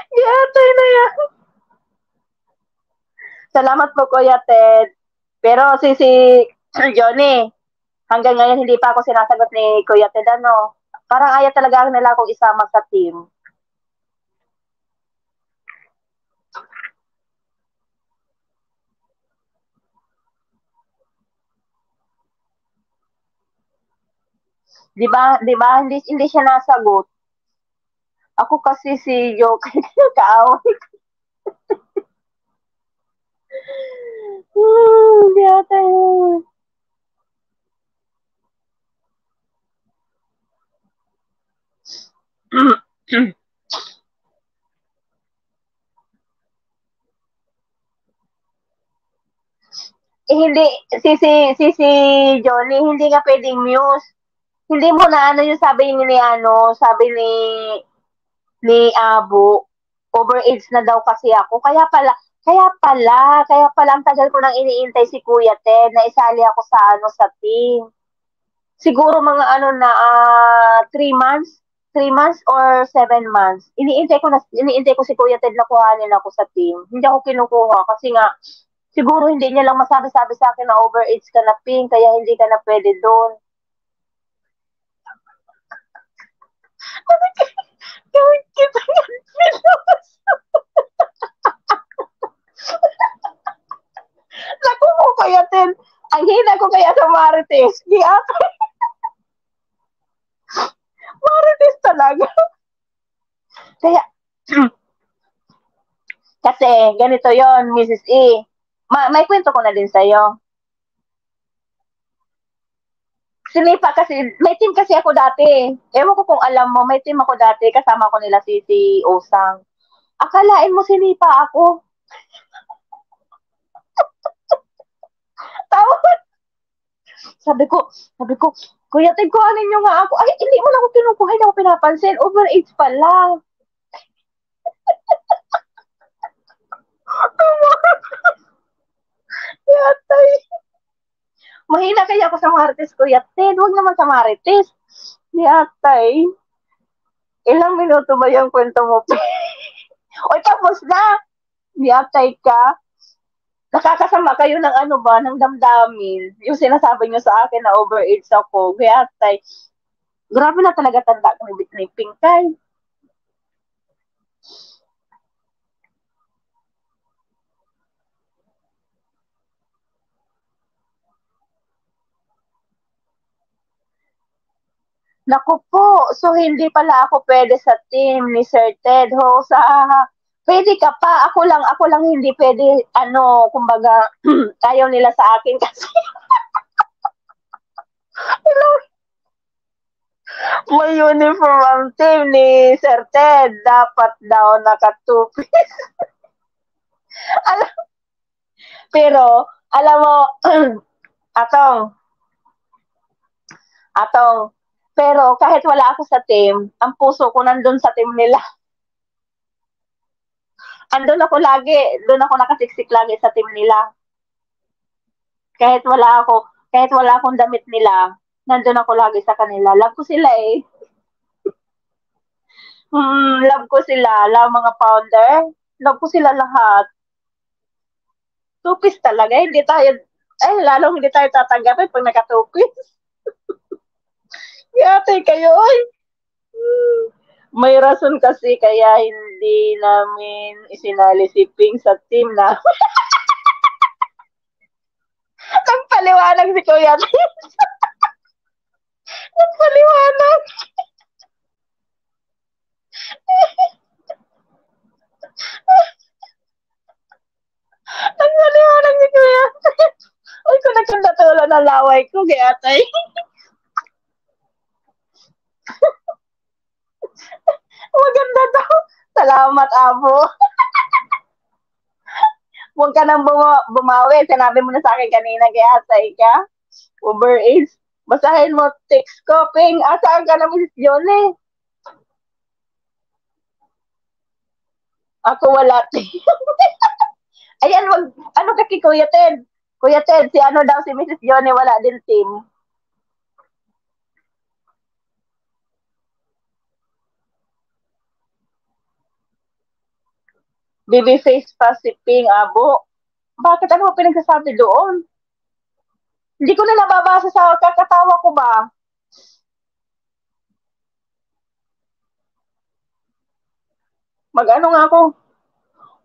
Yatay na yan. Salamat po, Kuya Ted. Pero si Johnny, hanggang ngayon hindi pa ako sinasagot ni Kuya Ted, ano. Parang ayaw talaga nila akong isama sa team. Di ba hindi siya nasagot. Ako kasi si Joke kaaway ko. Hindi ata yun. Hindi si Johnny hindi nga pwedeng news. Hindi mo na ano yung sabi ni Abu, overage na daw kasi ako. Kaya pala ang tagal ko nang iniintay si Kuya Ted na isali ako sa sa team. Siguro mga 3 months, 3 months or 7 months. Iniintay ko si Kuya Ted na kuhanin ako sa team. Hindi ako kinukuha kasi nga siguro hindi niya lang masabi-sabi sa akin na overage ka na, Ping, kaya hindi ka na pwede doon. Gawin kita yan, Naku mo, Kuya Ted. Ang hina ko kaya sa Marites. Di ako. Marites talaga. Kaya, kasi ganito yon Mrs. E. May kwento ko na din sa'yo. Sinipa kasi, may team kasi ako dati. Ewan ko kung alam mo, may team ako dati, kasama ko nila si Osang. Akalain mo sinipa ako. Tawad. Sabi ko, Kuya Ted, kuhanin nyo nga ako. Ay, hindi mo na ako kinukuha, hindi ako pinapansin. Overage pala. Yatay. Mahina kaya ako sa Marites, Kuya Ted. Huwag naman sa Marites. Yatay. Ilang minuto ba yung kwento mo? Oy, tapos na. Yatay ka. Nakakasama kayo ng ng damdamin. Yung sinasabi nyo sa akin na overage ako. Yatay. Grabe na talaga tanda ko ni Pinkay. Naku po, so hindi pala ako pwede sa team ni Sir Ted ho. Pwede ka pa, ako lang hindi pwede, kumbaga, ayaw nila sa akin kasi may uniform ang team ni Sir Ted. Dapat daw nakatupi. Alam, pero, alam mo, atong, atong, pero kahit wala ako sa team, ang puso ko nandun sa team nila. Andun ako lagi, doon ako nakasiksik lagi sa team nila. Kahit wala akong damit nila, nandun ako lagi sa kanila. Love ko sila eh. Love ko sila, love mga founder. Love ko sila lahat. Tupis talaga, lalong hindi tayo tatanggapin pag nakatupis. Yate kayo, ay. May rason kasi kaya hindi namin isinali si Ping sa team na. Nagpaliwanag si Kuya. Nagpaliwanag. Nagpaliwanag si Kuya. Uy, kung nagkandatulo ng laway ko, kaya tay. Maganda daw. Salamat, Abo. Huwag ka nang bumawi. Sinabi mo na sa akin kanina, kaya atay ka. Uber Eats. Basahin mo text ko, Ping. Asaan ka na, Mrs. Yone? Ako wala. Ayan, ano ka kay Kuya Ted? Kuya Ted, si ano daw si Mrs. Yone, wala din team. Babyface pa si Ping Abo. Bakit ano pinagsasabi doon? Hindi ko na nababasa sa kakatawa ko ba? Mag-ano nga ako?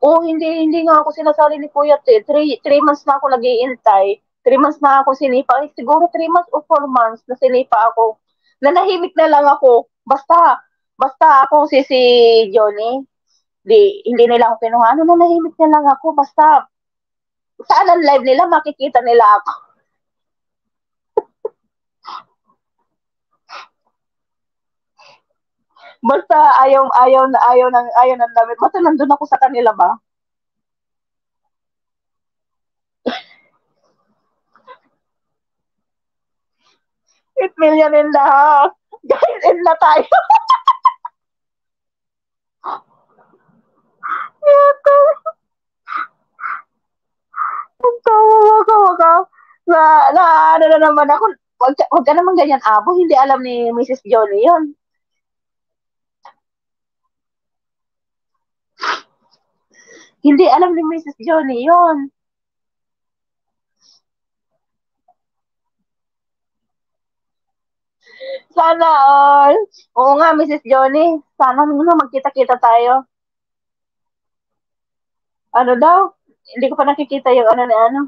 Hindi nga ako sinasali ni Kuya Ted. 3 months na ako nag-iintay. 3 months na ako sinipa. Siguro 3 months o 4 months na sinipa ako. Nanahimik na lang ako. Basta ako si Johnny. Hindi nila ako kinuha. Nanahimik na lang ako. Basta, saan ang live nila, makikita nila ako. Basta ayaw ng damit. Basta nandun ako sa kanila ba? 8 million in the house. Guys, in na tayo. Tawa ka. Ano na naman ako. Huwag ka naman ganyan, Abo. Hindi alam ni Mrs. Johnny yun. Hindi alam ni Mrs. Johnny yun. Sana all. Oo nga, Mrs. Johnny. Sana muna magkita-kita tayo. Ano daw? Hindi ko pa nakikita yung ano na ano.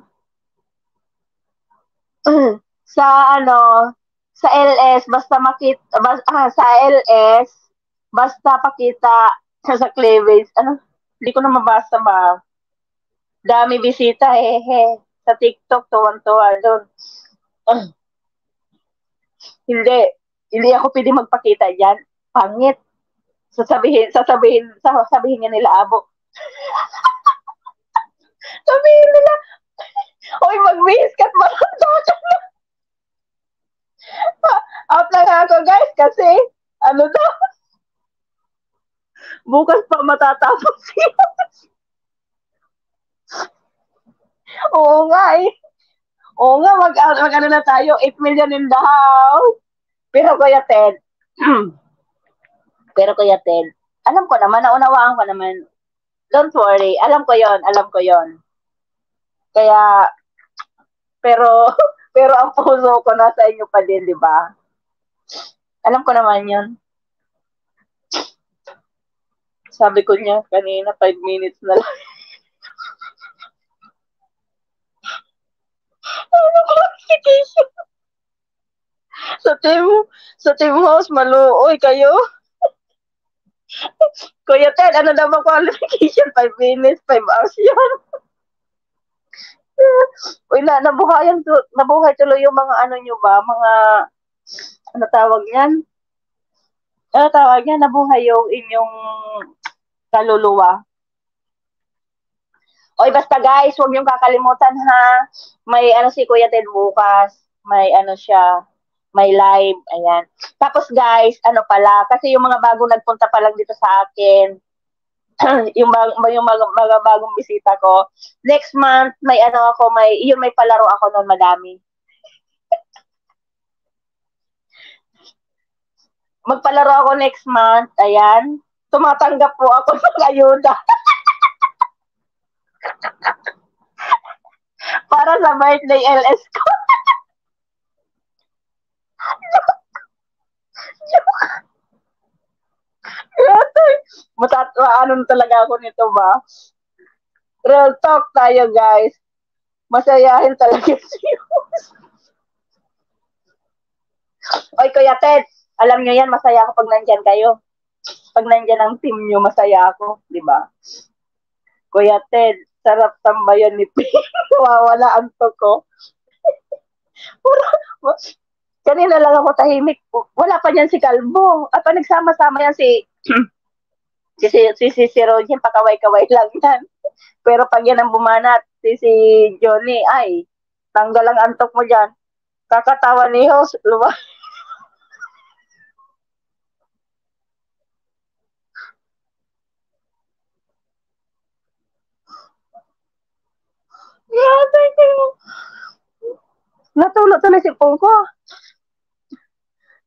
Sa ano, sa LS, basta sa LS, basta pakita sa cleavage. Ano? Hindi ko na mabasa ba. Dami bisita, Sa TikTok, tuwan-tuwa doon. Hindi. Hindi ako pwede magpakita dyan. Pangit. Sasabihin nga nila, Abo. Sabihin nila, oy, mag-miskat mo lang na. Out lang ako, guys, kasi, ano daw, bukas pa matatapos yun. Oo nga eh. Oo nga, mag-ano na tayo, 8 million in the house. Pero Kuya Ted, alam ko naman, naunawaan ko naman. Don't worry, alam ko yon. Kaya, pero, pero ang puso ko nasa inyo pa din, di ba? Alam ko naman yun. Sabi ko niya kanina, 5 minutes na lang. Ano qualification? So, sa team house, maluoy kayo. Kuya Ted, ano daw ba qualification? 5 minutes, 5 hours yun. Uy, nabuhay tuloy yung mga ano nyo ba? Mga, ano tawag yan? Ano tawag yan? Nabuhay yung inyong kaluluwa. Oy, basta guys, huwag niyong kakalimutan ha. May ano si Kuya Ted bukas. May ano siya. May live. Ayan. Tapos guys, ano pala, kasi yung mga bago nagpunta pa lang dito sa akin, yung mga bagong bisita ko. Next month, may ano ako, may palaro ako noon madami. Magpalaro ako next month, ayan. Tumatanggap po ako ng ayuda. Para sa birthday LS ko. Ano talaga ako nito ba? Real talk tayo guys. Masayahin talaga siya. Oy, Kuya Ted, alam nyo yan, masaya ako pag nandyan kayo. Pag nandyan ang team nyo, masaya ako, di ba? Kuya Ted, sarap tambayan ni Ping. Wawala ang toko. Kanina lang ako tahimik. Wala pa niyan si Kalbo. At pa nagsama-sama yan si Roger, pakaway-kaway lang yan. Pero pag yan ang bumanat, si Johnny, ay, tanggal ang antok mo dyan. Kakatawa ni host, luwa. Yeah, thank you. Natulog tuloy si Pungko.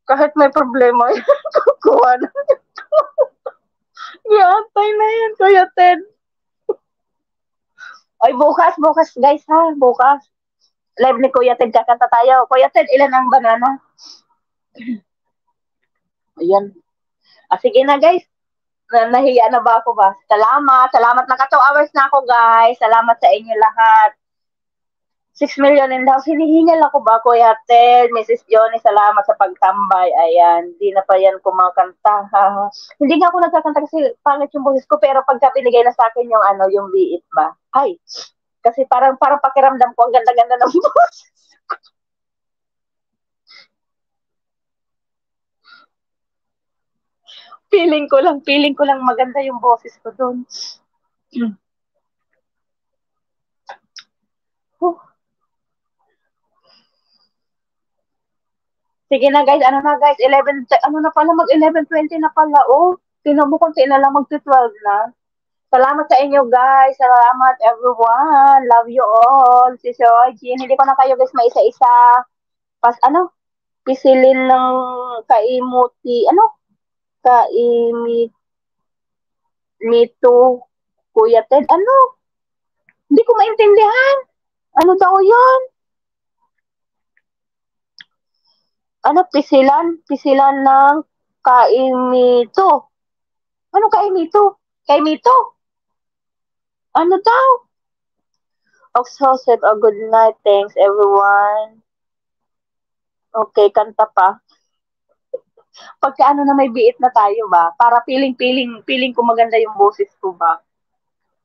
Kahit may problema, kukuha na. Yatay na yan, Kuya Ted. Ay, bukas guys ha, bukas. Live ni Kuya Ted, kakanta tayo. Kuya Ted, ilan ang banana? Ayan. Sige na guys. Nahiya na ba ako ba? Salamat na 2 hours na ako guys. Salamat sa inyo lahat. 6 million and daw. Hinihingal ako ba, Kuya Ted? Mrs. Johnny, salamat sa pagtambay. Ayan, di na pa yan kumakanta. Hindi nga ako nagkakanta kasi pangit yung boses ko, pero pagka pinigay na sa akin yung ano, yung biit ba? Ay, kasi parang pakiramdam ko ang ganda-ganda ng boses. Feeling ko lang maganda yung boses ko doon. Sige na guys, ano na guys, 11, ano na pala, mag 11:20 na pala, oh. Tinan mo kung na lang mag-12 na. Salamat sa inyo guys, salamat everyone, love you all. Si Sir Jean, hindi ko na kayo guys maisa-isa. Pisilin ng kaimuti, kaimit, nito, Kuya Ted, Hindi ko maintindihan. Ano daw yun? Pisilan ng kaimito. Ano kaimito? Kaimito? Ano daw? Oxho said, oh, good night. Thanks, everyone. Okay, kanta pa. Pagka na may biit na tayo ba? Para feeling ko maganda yung boses ko ba?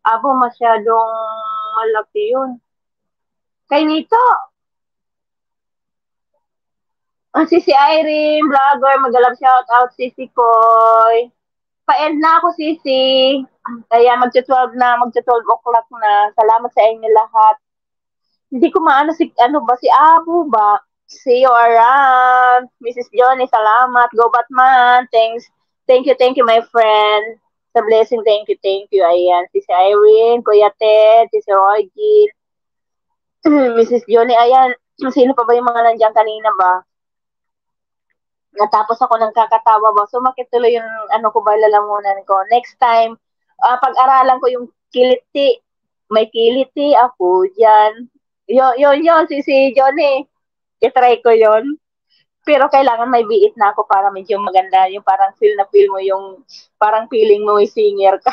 Abo, masyadong malaki yun. Kaimito! Si Irene, vlogger, mag-love shout out, Sisi Koy. Pa-end na ako, Sisi. Kaya magta-12 o'clock na. Salamat sa inyo lahat. Hindi ko maano si Abu ba? See you around. Mrs. Johnny, salamat. Go Batman. Thanks. Thank you, my friend. Sa blessing, thank you. Ayan, si Irene, Kuya Ted, si Roy Gil, Mrs. Johnny, ayan. Sino pa ba yung mga nandiyan kanina ba? Natapos ako ng kakatawa ba? Sumakit tuloy yung ko ba, lalamunan ko. Next time, pag-aralan ko yung kiliti. May kiliti ako dyan. Yun, si Johnny. I-try ko yun. Pero kailangan may biit na ako para medyo maganda. Yung parang feel mo yung, parang feeling mo may singer ka.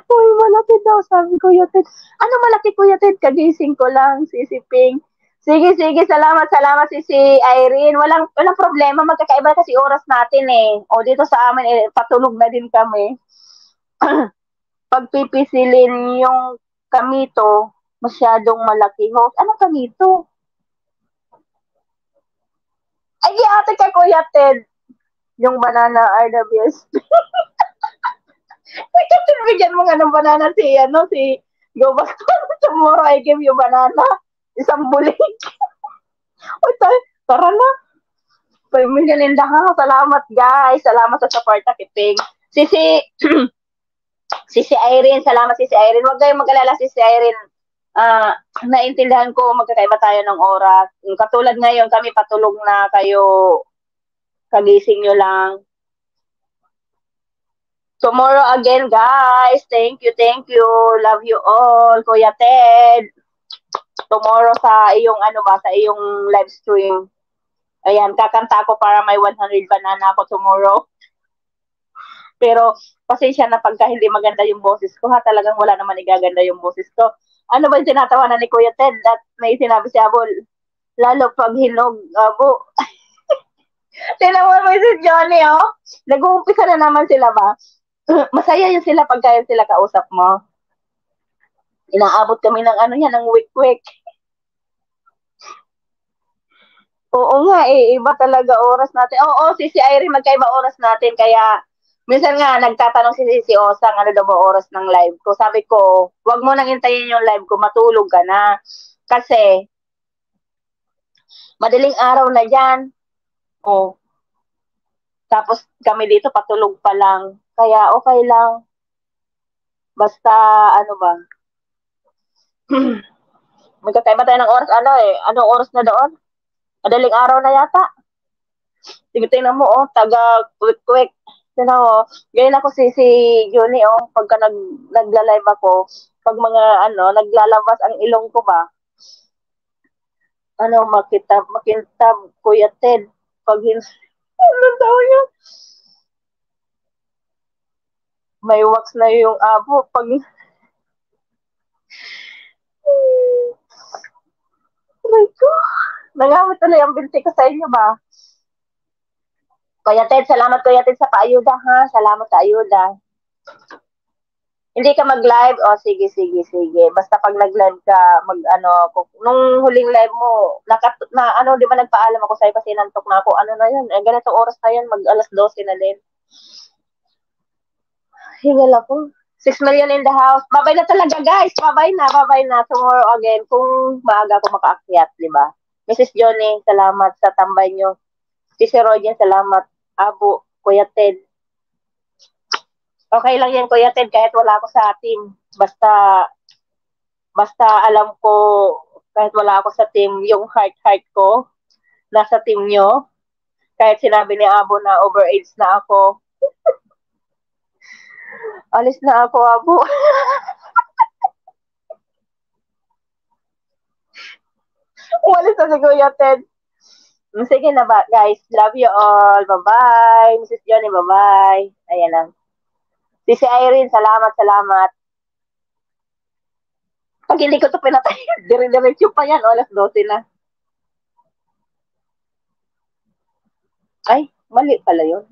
Uy, malaki daw, sabi ko, Kuya Ted. Ano malaki, Kuya Ted? Kagising ko lang, sisiping. Sige, sige, salamat, salamat si Irene. Walang problema, magkakaiba kasi oras natin eh. O dito sa amin, eh, patulog na din kami. Pagpipisilin yung kamito, masyadong malaki ho. Ano kamito? Ay, di ate kay Kuya Ted. Yung banana RWS. Kuya Ted, bigyan mo nga ng banana si Go Baston. Tomorrow I give you banana. Isang bulig. Uy, tara na. Pamilyang ha. Salamat guys. Salamat sa support na kiping. Si Irene, salamat si Irene. Huwag kayong mag-alala si Irene. Naintindihan ko magkakaiba tayo ng oras. Katulad ngayon, kami patulog na kayo, kagising nyo lang. Tomorrow again, guys. Thank you, thank you. Love you all. Kuya Ted. Tomorrow sa iyong sa iyong live stream. Ayan, kakanta ako para may 100 banana ako tomorrow. Pero pasensya na pagka hindi maganda yung boses ko ha, talagang wala naman igaganda yung boses ko. Ano ba yung tinatawanan ni Kuya Ted? At may sinabi si Abo, lalo pag hinog, Abo. Tinawa mo si Johnny, oh. Nag-uumpisa na naman sila ba? Masaya yun sila pagka yun sila kausap mo. Inaabot kami ng ng week-week. Oo nga, iba talaga oras natin. Oo, si Irene, magkaiba oras natin. Kaya, minsan nga, nagtatanong si Osang, ano daw ba oras ng live ko. Sabi ko, wag mo nang hintayin yung live ko, matulog ka na. Kasi, madaling araw na yan. Oh. Tapos, kami dito, patulog pa lang. Kaya, okay lang. Basta, ano ba? Magkakaiba tayo ng oras. Anong oras na doon? Madaling araw na yata. Tingnan mo, taga quick-quick. Tingnan mo, ganyan ako si Juni, pagka nagla-live ako, pag mga, naglalabas ang ilong ko ba, makintab, Kuya Ted, pag daw yun? May wax na yung abo, pag, my God, nangamit tuloy ang binti ko sa inyo ba? Kuya Ted, salamat Kuya Ted sa paayuda ha. Salamat sa ayuda. Hindi ka mag-live? O, sige. Basta pag nag-live ka, nung huling live mo, di ba nagpaalam ako sa'yo kasi nantok na ako. Ano na yun? Ganitong oras na yun, mag alas 12 na din. Hingal ako. 6 million in the house. Babay na talaga, guys. Babay na. Tomorrow again. Kung maaga ako makaakyat, di ba? Mrs. Johnny, salamat sa tambay nyo. Si Roger, salamat. Abo, Kuya Ted. Okay lang yan, Kuya Ted, kahit wala ako sa team. Basta alam ko, kahit wala ako sa team, yung heart ko, nasa team nyo. Kahit sinabi ni Abo na overage na ako. Alis na ako, Abo. Umalis na si Kuya Ted. Sige na ba, guys. Love you all. Bye-bye. Mrs. Johnny, bye-bye. Ayan lang. Si Irene, salamat. Pag hindi ko ito pinatay, dire-diretso pa yan. Alas 12 na. Ay, mali pala yun.